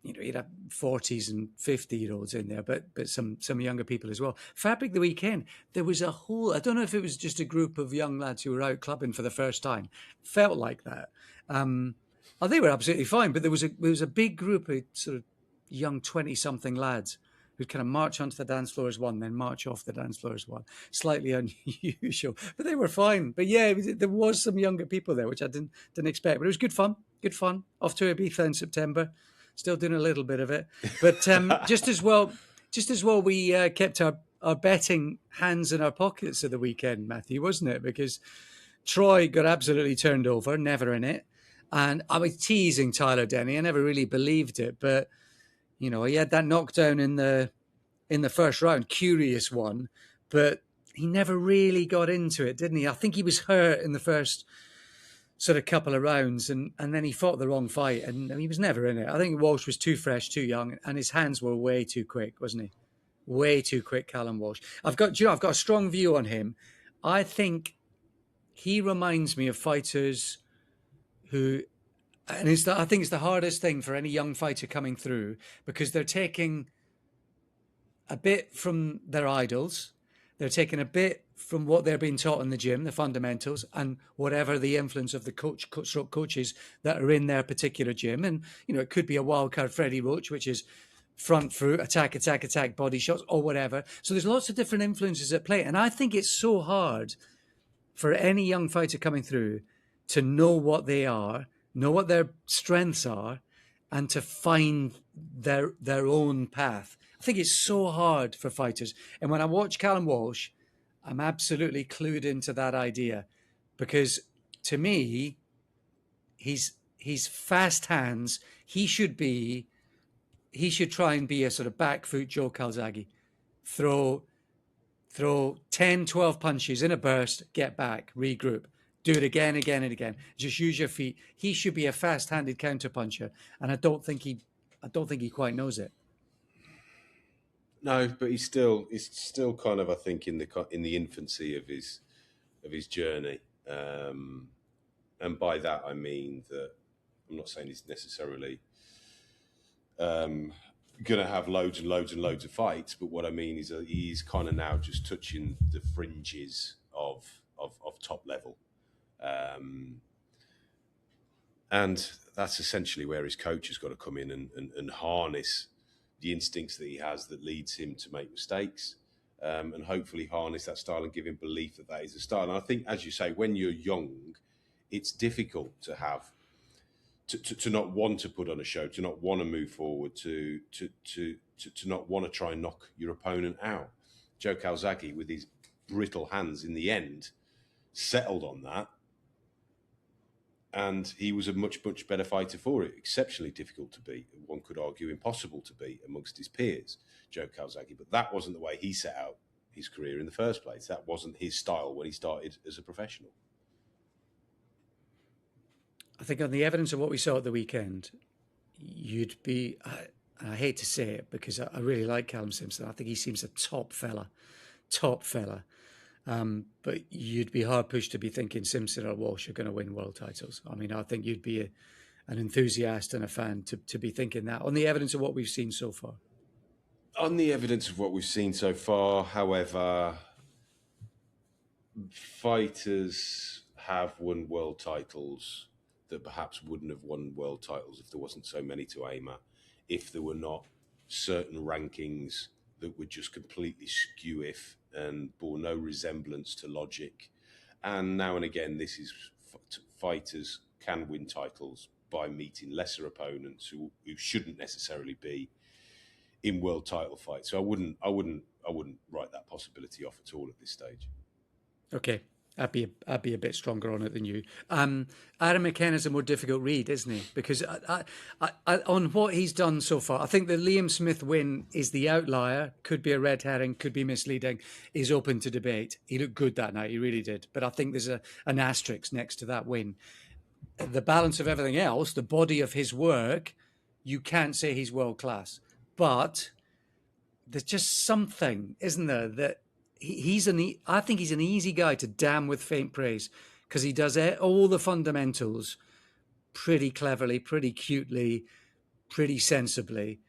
you'd have 40s and 50-year-olds in there, but some younger people as well. Fabric the weekend, there was a whole, I don't know if it was just a group of young lads who were out clubbing for the first time. Felt like that. They were absolutely fine, but there was a big group of sort of young 20-something lads who'd kind of march onto the dance floor as one, then march off the dance floor as one. Slightly unusual, but they were fine. But yeah, there was some younger people there, which I didn't expect. But it was good fun. Off to Ibiza in September. Still doing a little bit of it, but just as well we kept our betting hands in our pockets at the weekend, Matthew, wasn't it? Because Troy got absolutely turned over, never in it, and I was teasing Tyler Denny. I never really believed it, but he had that knockdown in the first round, curious one, but he never really got into it, didn't he? I think he was hurt in the first sort of couple of rounds, and then he fought the wrong fight, and he was never in it. I think Walsh was too fresh, too young, and his hands were way too quick, wasn't he? Way too quick, Callum Walsh. I've got a strong view on him. I think he reminds me of fighters who, and I think it's the hardest thing for any young fighter coming through, because they're taking a bit from their idols. They're taking a bit from what they're being taught in the gym, the fundamentals, and whatever the influence of the coaches that are in their particular gym. And, it could be a wildcard Freddie Roach, which is front foot, attack, body shots, or whatever. So there's lots of different influences at play. And I think it's so hard for any young fighter coming through to know what they are, know what their strengths are, and to find their own path. I think it's so hard for fighters. And when I watch Callum Walsh, I'm absolutely clued into that idea, because to me, he's fast hands. He should try and be a sort of back foot Joe Calzaghe. Throw 10, 12 punches in a burst, get back, regroup. Do it again and again. Just use your feet. He should be a fast-handed counterpuncher, and I don't think he quite knows it. No, but he's still kind of, I think, in the infancy of his journey, and by that I mean that I'm not saying he's necessarily going to have loads and loads and loads of fights, but what I mean is that he's kind of now just touching the fringes of top level. And that's essentially where his coach has got to come in and harness the instincts that he has that leads him to make mistakes, and hopefully harness that style and give him belief that is a style. And I think, as you say, when you're young, it's difficult to have to not want to put on a show, to not want to move forward, to not want to try and knock your opponent out. Joe Calzaghe, with his brittle hands, in the end settled on that, and he was a much better fighter for it. Exceptionally difficult to beat. One could argue impossible to beat amongst his peers, Joe Calzaghe. But that wasn't the way he set out his career in the first place. That wasn't his style when he started as a professional. I think on the evidence of what we saw at the weekend, you'd be, I hate to say it because I really like Callum Simpson. I think he seems a top fella. But you'd be hard pushed to be thinking Simpson or Walsh are going to win world titles. I mean, I think you'd be an enthusiast and a fan to be thinking that on the evidence of what we've seen so far. On the evidence of what we've seen so far, however, fighters have won world titles that perhaps wouldn't have won world titles if there wasn't so many to aim at, if there were not certain rankings that would just completely skew if and bore no resemblance to logic. And now and again, this is fighters can win titles by meeting lesser opponents who shouldn't necessarily be in world title fights. So I wouldn't write that possibility off at all at this stage. Okay. I'd be a bit stronger on it than you. Adam McKenna's a more difficult read, isn't he? Because on what he's done so far, I think the Liam Smith win is the outlier. Could be a red herring, could be misleading. Is open to debate. He looked good that night, he really did. But I think there's an asterisk next to that win. The balance of everything else, the body of his work, you can't say he's world class. But there's just something, isn't there, that I think he's an easy guy to damn with faint praise, because he does all the fundamentals pretty cleverly, pretty cutely, pretty sensibly,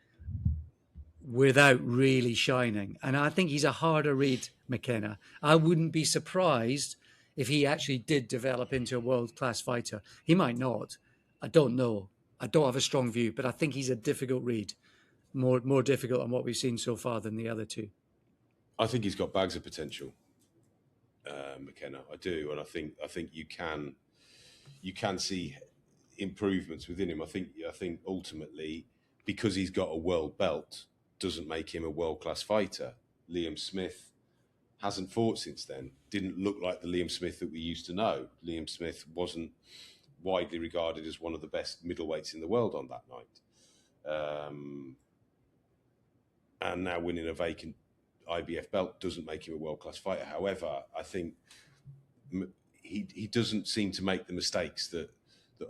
without really shining. And I think he's a harder read, McKenna. I wouldn't be surprised if he actually did develop into a world-class fighter. He might not. I don't know. I don't have a strong view, but I think he's a difficult read, more difficult on what we've seen so far than the other two. I think he's got bags of potential, McKenna. I do, and I think you can see improvements within him. I think ultimately, because he's got a world belt, doesn't make him a world-class fighter. Liam Smith hasn't fought since then. Didn't look like the Liam Smith that we used to know. Liam Smith wasn't widely regarded as one of the best middleweights in the world on that night. And now winning a vacant IBF belt doesn't make him a world-class fighter. However, I think he doesn't seem to make the mistakes that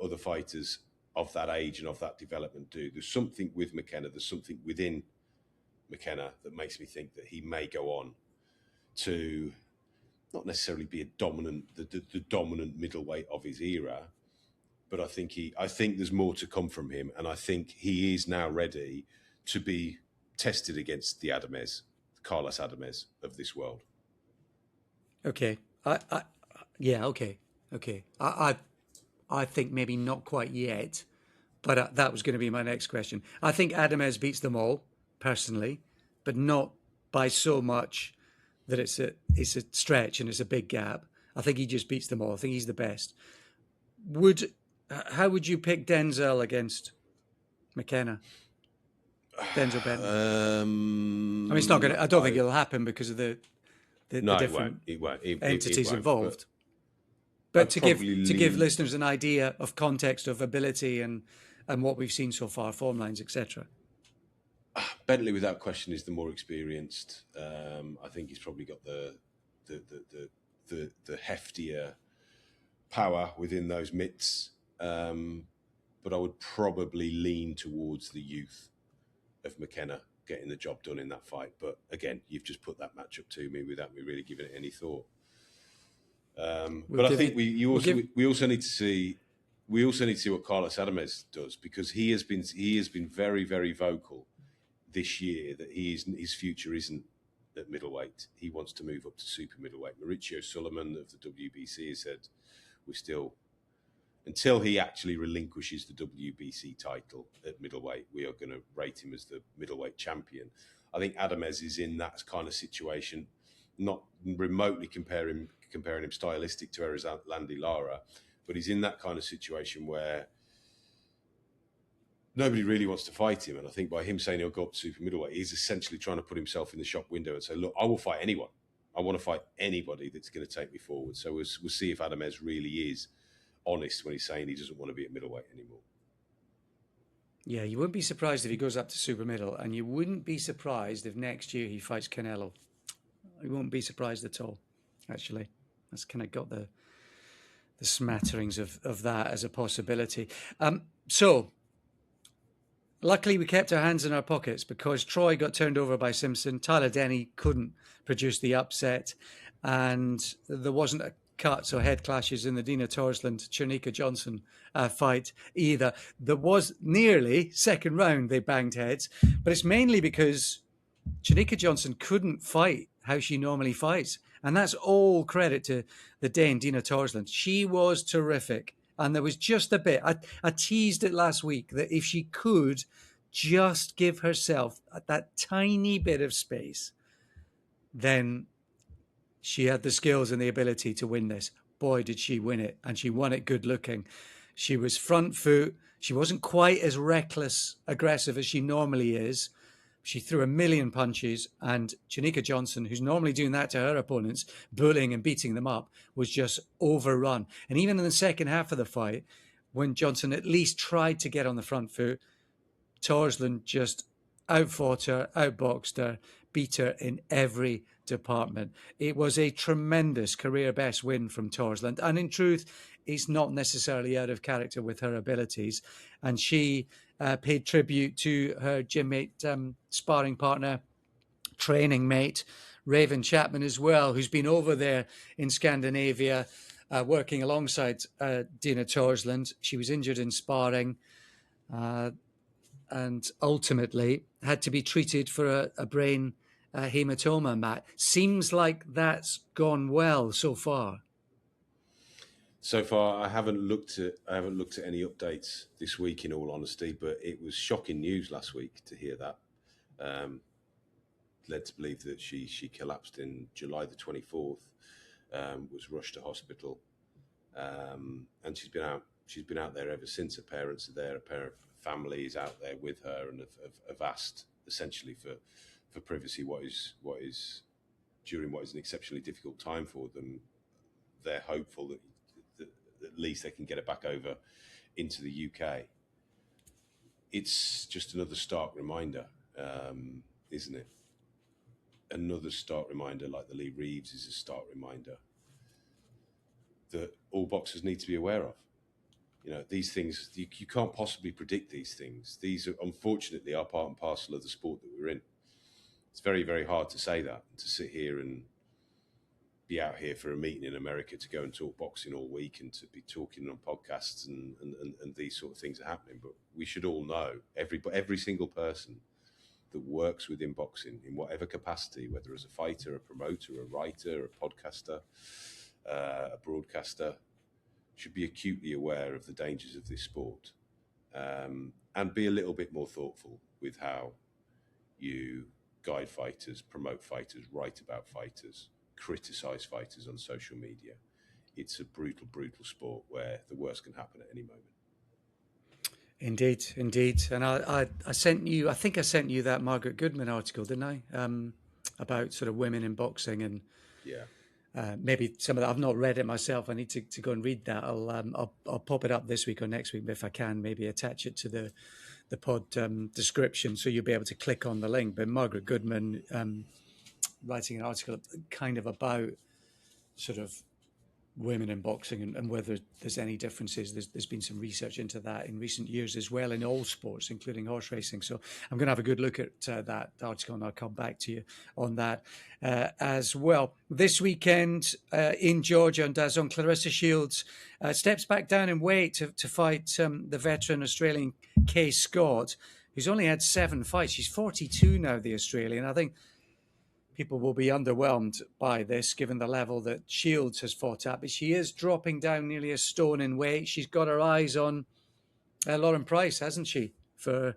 other fighters of that age and of that development do. There's something with McKenna, there's something within McKenna that makes me think that he may go on to not necessarily be the dominant middleweight of his era, but I think there's more to come from him, and I think he is now ready to be tested against the Carlos Adames of this world. Okay. Okay. I think maybe not quite yet, but that was going to be my next question. I think Adames beats them all, personally, but not by so much that it's a stretch and it's a big gap. I think he just beats them all. I think he's the best. How would you pick Denzel against McKenna? Denzel Benton. I mean, it's not going to. I don't think it'll happen because of the different entities involved. But to give listeners an idea of context, of ability, and what we've seen so far, form lines, etc. Bentley, without question, is the more experienced. I think he's probably got the heftier power within those mitts. But I would probably lean towards the youth of McKenna getting the job done in that fight. But again, you've just put that matchup to me without me really giving it any thought. But I think we also need to see what Carlos Adames does, because he has been very, very vocal this year that his future isn't at middleweight. He wants to move up to super middleweight. Mauricio Sulaiman of the WBC has said we're still, until he actually relinquishes the WBC title at middleweight, we are going to rate him as the middleweight champion. I think Adames is in that kind of situation, not remotely comparing him stylistic to Erislandy Lara, but he's in that kind of situation where nobody really wants to fight him. And I think by him saying he'll go up to super middleweight, he's essentially trying to put himself in the shop window and say, look, I will fight anyone. I want to fight anybody that's going to take me forward. So we'll see if Adames really is honest when he's saying he doesn't want to be at middleweight anymore. Yeah, you wouldn't be surprised if he goes up to super middle, and you wouldn't be surprised if next year he fights Canelo. You won't be surprised at all, actually. That's kind of got the smatterings of that as a possibility. So, luckily we kept our hands in our pockets, because Troy got turned over by Simpson. Tyler Denny couldn't produce the upset, and there wasn't a cuts or head clashes in the Dina Torsland-Chernika Johnson fight either. There was nearly, second round, they banged heads, but it's mainly because Chernika Johnson couldn't fight how she normally fights. And that's all credit to the Dane, Dina Torsland. She was terrific. And there was just a bit, I teased it last week, that if she could just give herself that tiny bit of space, then she had the skills and the ability to win this. Boy, did she win it. And she won it good looking. She was front foot. She wasn't quite as reckless, aggressive as she normally is. She threw a million punches, and Janika Johnson, who's normally doing that to her opponents, bullying and beating them up, was just overrun. And even in the second half of the fight, when Johnson at least tried to get on the front foot, Torsland just outfought her, outboxed her, beat her in every department. It was a tremendous career best win from Torsland. And in truth, it's not necessarily out of character with her abilities. And she paid tribute to her gym mate, sparring partner, training mate, Raven Chapman as well, who's been over there in Scandinavia working alongside Dina Torsland. She was injured in sparring and ultimately had to be treated for a brain hematoma, Matt. Seems like that's gone well so far. So far, I haven't looked at any updates this week, in all honesty. But it was shocking news last week to hear that. Led to believe that she collapsed in July the 24th. Was rushed to hospital, and she's been out there ever since. Her parents are there. Her family is out there with her, and have asked essentially for privacy. What is during what is an exceptionally difficult time for them. They're hopeful that at least they can get it back over into the UK. It's just another stark reminder, isn't it? Another stark reminder, like the Lee Reeves is a stark reminder, that all boxers need to be aware of. You know, these things, you can't possibly predict these things. These are, unfortunately, are part and parcel of the sport that we're in. It's very, very hard to say that, and to sit here and be out here for a meeting in America to go and talk boxing all week, and to be talking on podcasts and these sort of things are happening. But we should all know, every single person that works within boxing in whatever capacity, whether as a fighter, a promoter, a writer, a podcaster, a broadcaster, should be acutely aware of the dangers of this sport, and be a little bit more thoughtful with how you guide fighters, promote fighters, write about fighters, criticise fighters on social media. It's a brutal, brutal sport where the worst can happen at any moment. Indeed. And I sent you, I think I sent you that Margaret Goodman article, didn't I? About sort of women in boxing, and maybe some of that. I've not read it myself. I need to go and read that. I'll pop it up this week or next week, but if I can, maybe attach it to the pod description, so you'll be able to click on the link. But Margaret Goodman writing an article kind of about sort of women in boxing and whether there's any differences. There's been some research into that in recent years as well in all sports, including horse racing. So I'm going to have a good look at that article, and I'll come back to you on that as well. This weekend in Georgia on DAZN, Clarissa Shields steps back down in weight to fight the veteran Australian Kay Scott, who's only had 7 fights. She's 42 now, the Australian. I think people will be underwhelmed by this, given the level that Shields has fought at. But she is dropping down nearly a stone in weight. She's got her eyes on Lauren Price, hasn't she, for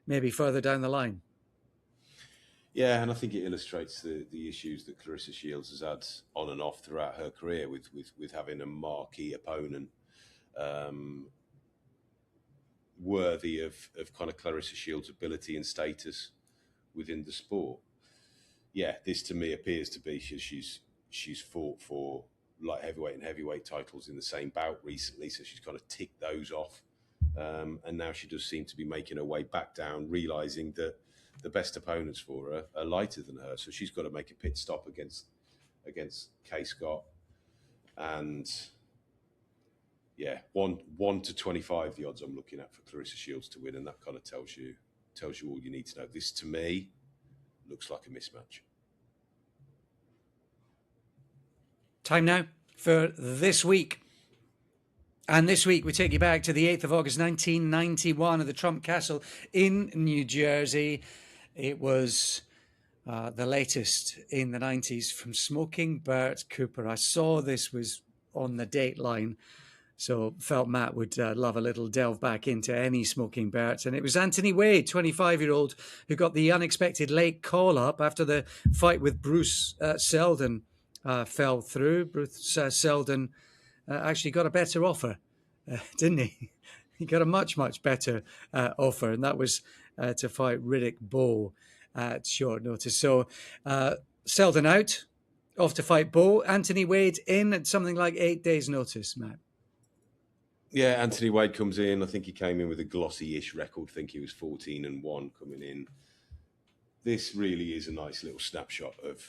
maybe further down the line? Yeah, and I think it illustrates the issues that Clarissa Shields has had on and off throughout her career with having a marquee opponent worthy of kind of Clarissa Shields' ability and status within the sport. Yeah, this to me appears to be she's fought for light heavyweight and heavyweight titles in the same bout recently, so she's kind of ticked those off, and now she does seem to be making her way back down, realising that the best opponents for her are lighter than her, so she's got to make a pit stop against Kay Scott, and yeah, 1 to 25 the odds I'm looking at for Clarissa Shields to win, and that kind of tells you all you need to know. This to me looks like a mismatch. Time now for this week. And this week we take you back to the 8th of August 1991 at the Trump Castle in New Jersey. It was the latest in the 90s from Smokin Bert Cooper. I saw this was on the dateline, so felt Matt would love a little delve back into any Smokin Bert. And it was Anthony Wade, 25-year-old, who got the unexpected late call-up after the fight with Bruce Seldon fell through. Bruce Seldon actually got a better offer, didn't he? He got a much, much better offer, and that was to fight Riddick Bowe. at short notice. So Selden out, off to fight Bo. Anthony Wade in at something like 8 days' notice, Matt. Yeah, Anthony Wade comes in. I think he came in with a glossy-ish record. I think he was 14-1 coming in. This really is a nice little snapshot of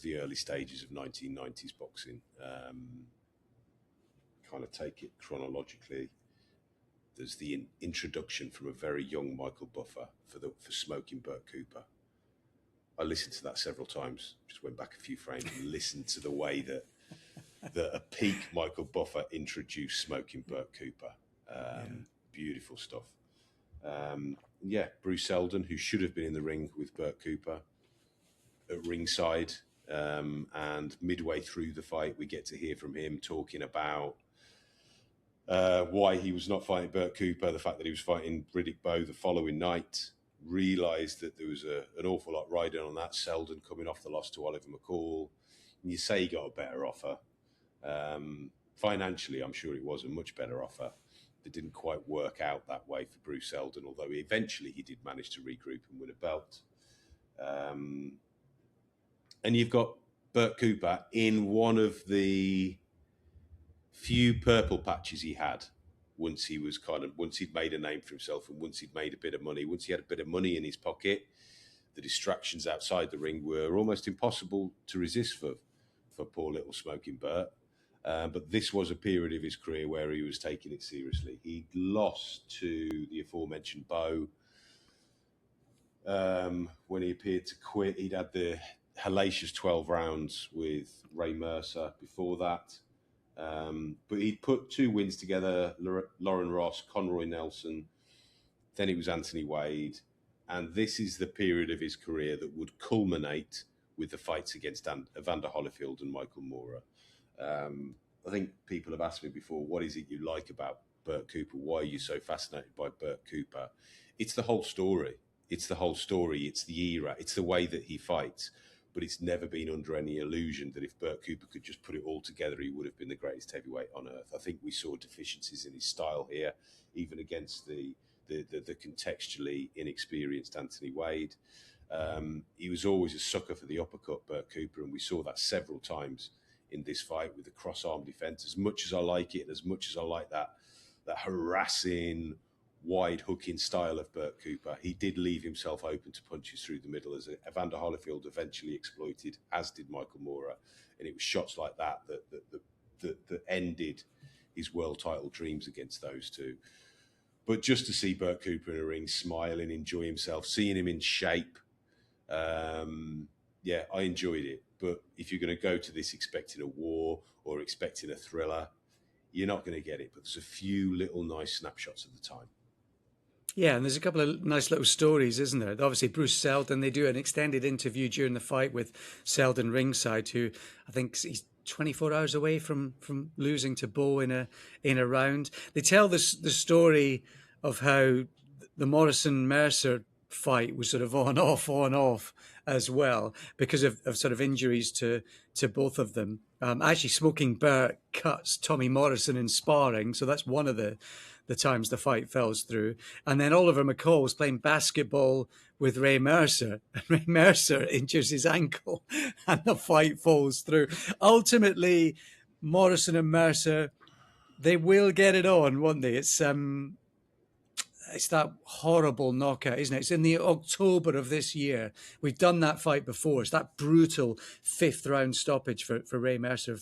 the early stages of 1990s boxing. Kind of take it chronologically. There's the introduction from a very young Michael Buffer for Smokin Bert Cooper. I listened to that several times. Just went back a few frames and listened to the way that a peak Michael Buffer introduced Smokin Bert Cooper. Beautiful stuff. Bruce Selden, who should have been in the ring with Bert Cooper, at ringside. And midway through the fight, we get to hear from him talking about why he was not fighting Bert Cooper, the fact that he was fighting Riddick Bowe the following night. Realised that there was an awful lot riding on that. Selden coming off the loss to Oliver McCall. And you say he got a better offer. Financially, I'm sure it was a much better offer. It didn't quite work out that way for Bruce Selden, although eventually he did manage to regroup and win a belt. And you've got Bert Cooper in one of the few purple patches he had once he'd made a name for himself and once he'd made a bit of money. Once he had a bit of money in his pocket, the distractions outside the ring were almost impossible to resist for poor little Smokin Bert. But this was a period of his career where he was taking it seriously. He'd lost to the aforementioned Bowe when he appeared to quit. He'd had the hellacious 12 rounds with Ray Mercer before that. But he'd put 2 wins together, Lauren Ross, Conroy Nelson, then it was Anthony Wade. And this is the period of his career that would culminate with the fights against Evander Holyfield and Michael Moorer. I think people have asked me before, what is it you like about Bert Cooper? Why are you so fascinated by Bert Cooper? It's the whole story. It's the era. It's the way that he fights. But it's never been under any illusion that if Bert Cooper could just put it all together, he would have been the greatest heavyweight on earth. I think we saw deficiencies in his style here, even against the contextually inexperienced Anthony Wade. He was always a sucker for the uppercut, Bert Cooper, and we saw that several times in this fight with the cross-arm defence. As much as I like it, and as much as I like that harassing, wide-hooking style of Bert Cooper, he did leave himself open to punches through the middle, as Evander Holyfield eventually exploited, as did Michael Moorer. And it was shots like that ended his world title dreams against those two. But just to see Bert Cooper in a ring, smiling, enjoy himself, seeing him in shape, I enjoyed it. But if you're going to go to this expecting a war or expecting a thriller, you're not going to get it. But there's a few little nice snapshots of the time. Yeah, and there's a couple of nice little stories, isn't there? Obviously, Bruce Selden, they do an extended interview during the fight with Selden ringside, who I think he's 24 hours away from losing to Bowe in a round. They tell the story of how the Morrison-Mercer fight was sort of on off as well because of sort of injuries to both of them. Actually, Smokin Bert cuts Tommy Morrison in sparring, so that's one of the times the fight falls through. And then Oliver McCall was playing basketball with Ray Mercer, and Ray Mercer injures his ankle and the fight falls through. Ultimately, Morrison and Mercer, they will get it on, won't they? It's that horrible knockout, isn't it? It's in the October of this year. We've done that fight before. It's that brutal 5th round stoppage for Ray Mercer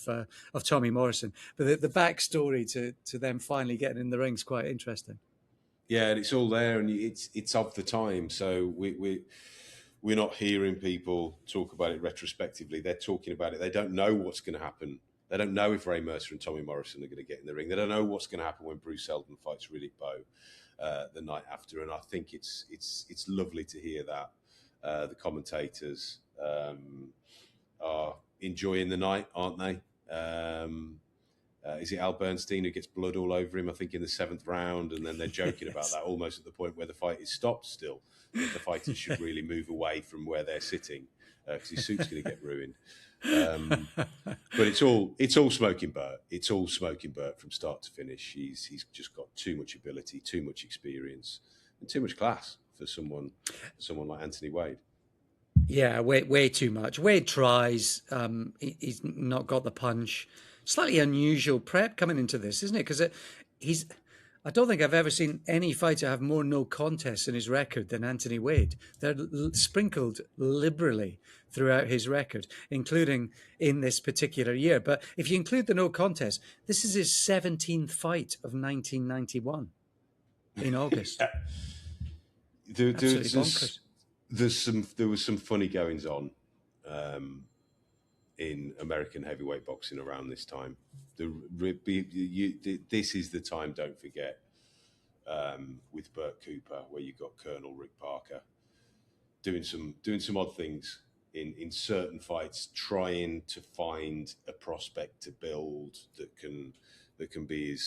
of Tommy Morrison. But the backstory to them finally getting in the ring is quite interesting. Yeah, and it's all there, and it's of the time. So we're not hearing people talk about it retrospectively. They're talking about it. They don't know what's going to happen. They don't know if Ray Mercer and Tommy Morrison are going to get in the ring. They don't know what's going to happen when Bruce Selden fights Riddick Bowe the night after. And I think it's lovely to hear that the commentators are enjoying the night, aren't they? Is it Al Bernstein who gets blood all over him, I think, in the 7th round? And then they're joking about that almost at the point where the fight is stopped still. That the fighters should really move away from where they're sitting because his suit's going to get ruined. But it's all Smokin Bert. It's all Smokin Bert from start to finish. He's just got too much ability, too much experience, and too much class. for someone like Anthony Wade. Yeah, way too much. Wade tries. He's not got the punch. Slightly unusual prep coming into this, isn't it? Because he's. I don't think I've ever seen any fighter have more no contests in his record than Anthony Wade. They're sprinkled liberally throughout his record, including in this particular year. But if you include the no contest, this is his 17th fight of 1991 in August. Absolutely bonkers. There was some funny goings on in American heavyweight boxing around this time. This is the time, don't forget, with Bert Cooper, where you got Colonel Rick Parker doing some odd things in certain fights, trying to find a prospect to build that can be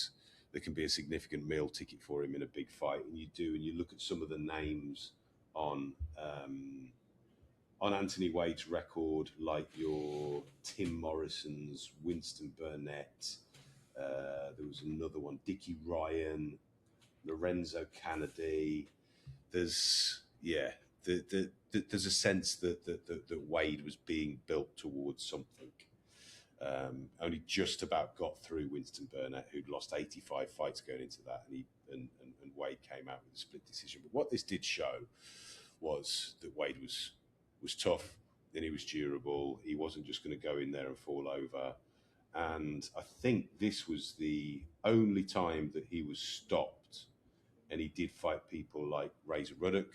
a significant meal ticket for him in a big fight. And you look at some of the names on Anthony Wade's record, like your Tim Morrison's, Winston Burnett, there was another one, Dickie Ryan, Lorenzo Kennedy. There's a sense that Wade was being built towards something. Only just about got through Winston Burnett, who'd lost 85 fights going into that, and Wade came out with a split decision. But what this did show was that Wade was tough, and he was durable. He wasn't just going to go in there and fall over. And I think this was the only time that he was stopped, and he did fight people like Razor Ruddock,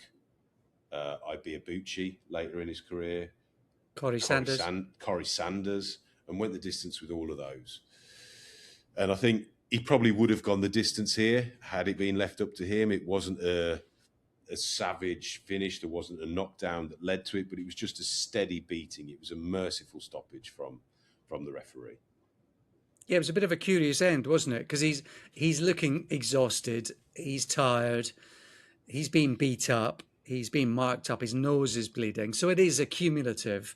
Ibeabuchi later in his career, Corey Sanders, and went the distance with all of those. And I think he probably would have gone the distance here had it been left up to him. It wasn't a savage finish. There wasn't a knockdown that led to it, but it was just a steady beating. It was a merciful stoppage from the referee. Yeah, it was a bit of a curious end, wasn't it? Because he's looking exhausted. He's tired. He's been beat up. He's been marked up. His nose is bleeding. So it is accumulative.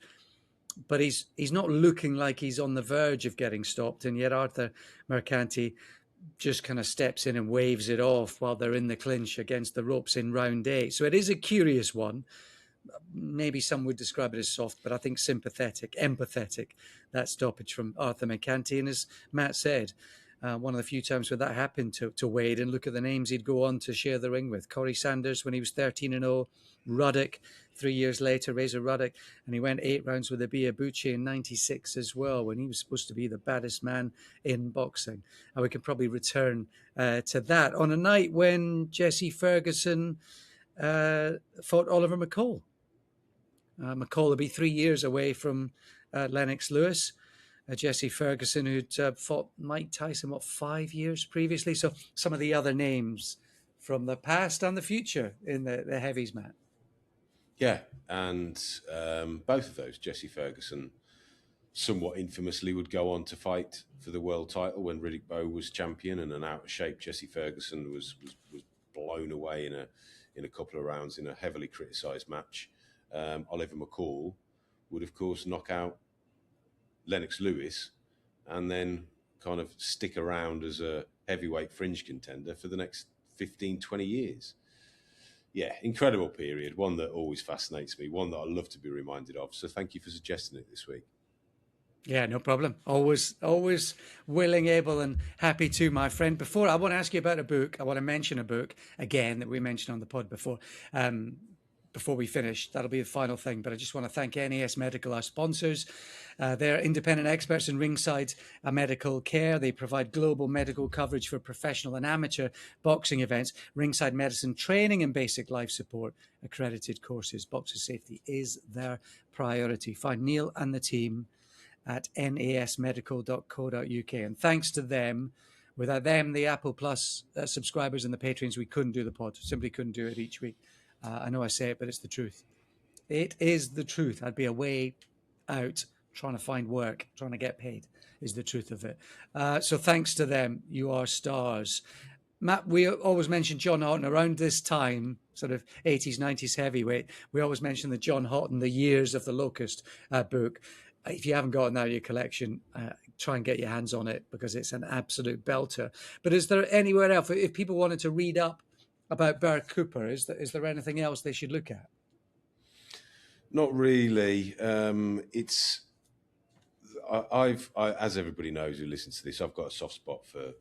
But he's not looking like he's on the verge of getting stopped. And yet Arthur Mercanti just kind of steps in and waves it off while they're in the clinch against the ropes in round 8. So it is a curious one. Maybe some would describe it as soft, but I think empathetic, that stoppage from Arthur Mercanti. And as Matt said, one of the few times where that happened to Wade, and look at the names he'd go on to share the ring with. Corey Sanders when he was 13-0, Ruddock 3 years later, Razor Ruddock, and he went 8 rounds with Ibeabuchi in 96 as well, when he was supposed to be the baddest man in boxing. And we can probably return to that on a night when Jesse Ferguson fought Oliver McCall. McCall will be 3 years away from Lennox Lewis. Jesse Ferguson, who'd fought Mike Tyson, 5 years previously? So some of the other names from the past and the future in the heavies, Matt. Yeah, and both of those, Jesse Ferguson, somewhat infamously would go on to fight for the world title when Riddick Bowe was champion, and an out of shape Jesse Ferguson was blown away in a couple of rounds in a heavily criticised match. Oliver McCall would, of course, knock out Lennox Lewis and then kind of stick around as a heavyweight fringe contender for the next 15, 20 years. Yeah, incredible period, one that always fascinates me, one that I love to be reminded of. So thank you for suggesting it this week. Yeah, no problem. Always willing, able and happy to, my friend. Before, I want to ask you about a book. I want to mention a book, again, that we mentioned on the pod before we finish. That'll be the final thing. But I just want to thank NAS Medical, our sponsors. They're independent experts in ringside medical care. They provide global medical coverage for professional and amateur boxing events, ringside medicine training and basic life support, accredited courses. Boxer safety is their priority. Find Neil and the team at nasmedical.co.uk. And thanks to them, without them, the Apple Plus subscribers and the patrons, we couldn't do the pod. Simply couldn't do it each week. I know I say it, but it's the truth. It is the truth. I'd be away out trying to find work, trying to get paid, is the truth of it. So thanks to them, you are stars. Matt, we always mention John Houghton around this time, sort of 80s, 90s heavyweight. We always mention the John Houghton, The Years of the Locust book. If you haven't gotten that in your collection, try and get your hands on it because it's an absolute belter. But is there anywhere else, if people wanted to read up about Bert Cooper? Is there anything else they should look at? Not really. As everybody knows who listens to this, I've got a soft spot for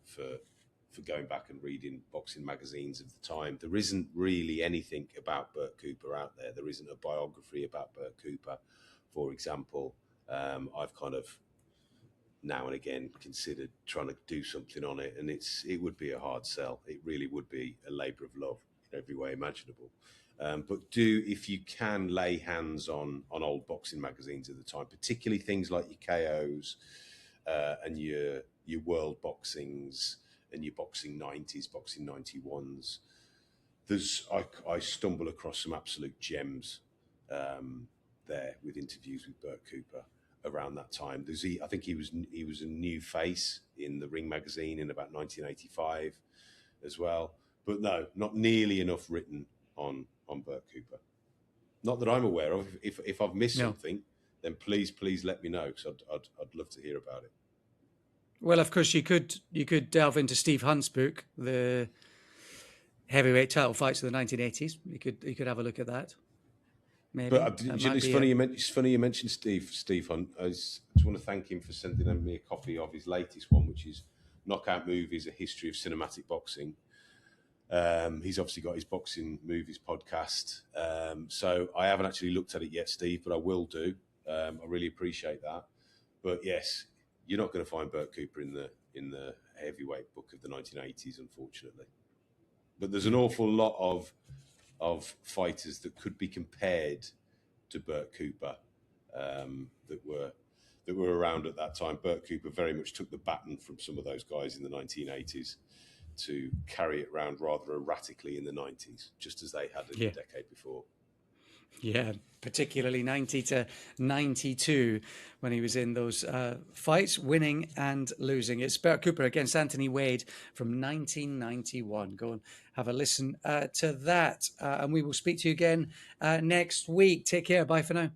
going back and reading boxing magazines of the time. There isn't really anything about Bert Cooper out there. There isn't a biography about Bert Cooper, for example. I've kind of now and again considered trying to do something on it, and it would be a hard sell. It really would be a labour of love in every way imaginable. But if you can lay hands on old boxing magazines at the time, particularly things like your KOs and your World Boxings and your Boxing 90s, Boxing 91s, I stumble across some absolute gems there with interviews with Bert Cooper around that time. I think he was a new face in the Ring magazine in about 1985 as well. But no, not nearly enough written on Bert Cooper. Not that I'm aware of. If I've missed something, then please let me know, because I'd love to hear about it. Well, of course, you could delve into Steve Hunt's book, the heavyweight title fights of the 1980s. You could have a look at that. Maybe. But it's funny you mentioned Steve Hunt. I just want to thank him for sending me a copy of his latest one, which is Knockout Movies: A History of Cinematic Boxing. He's obviously got his Boxing Movies podcast. So I haven't actually looked at it yet, Steve, but I will do. I really appreciate that. But yes, you're not going to find Bert Cooper in the heavyweight book of the 1980s, unfortunately. But there's an awful lot of fighters that could be compared to Bert Cooper that were around at that time. Bert Cooper very much took the baton from some of those guys in the 1980s to carry it around rather erratically in the 90s, just as they had in the decade before. Yeah, particularly 90 to 92 when he was in those fights, winning and losing. It's Bert Cooper against Anthony Wade from 1991. Go and have a listen to that. And we will speak to you again next week. Take care. Bye for now.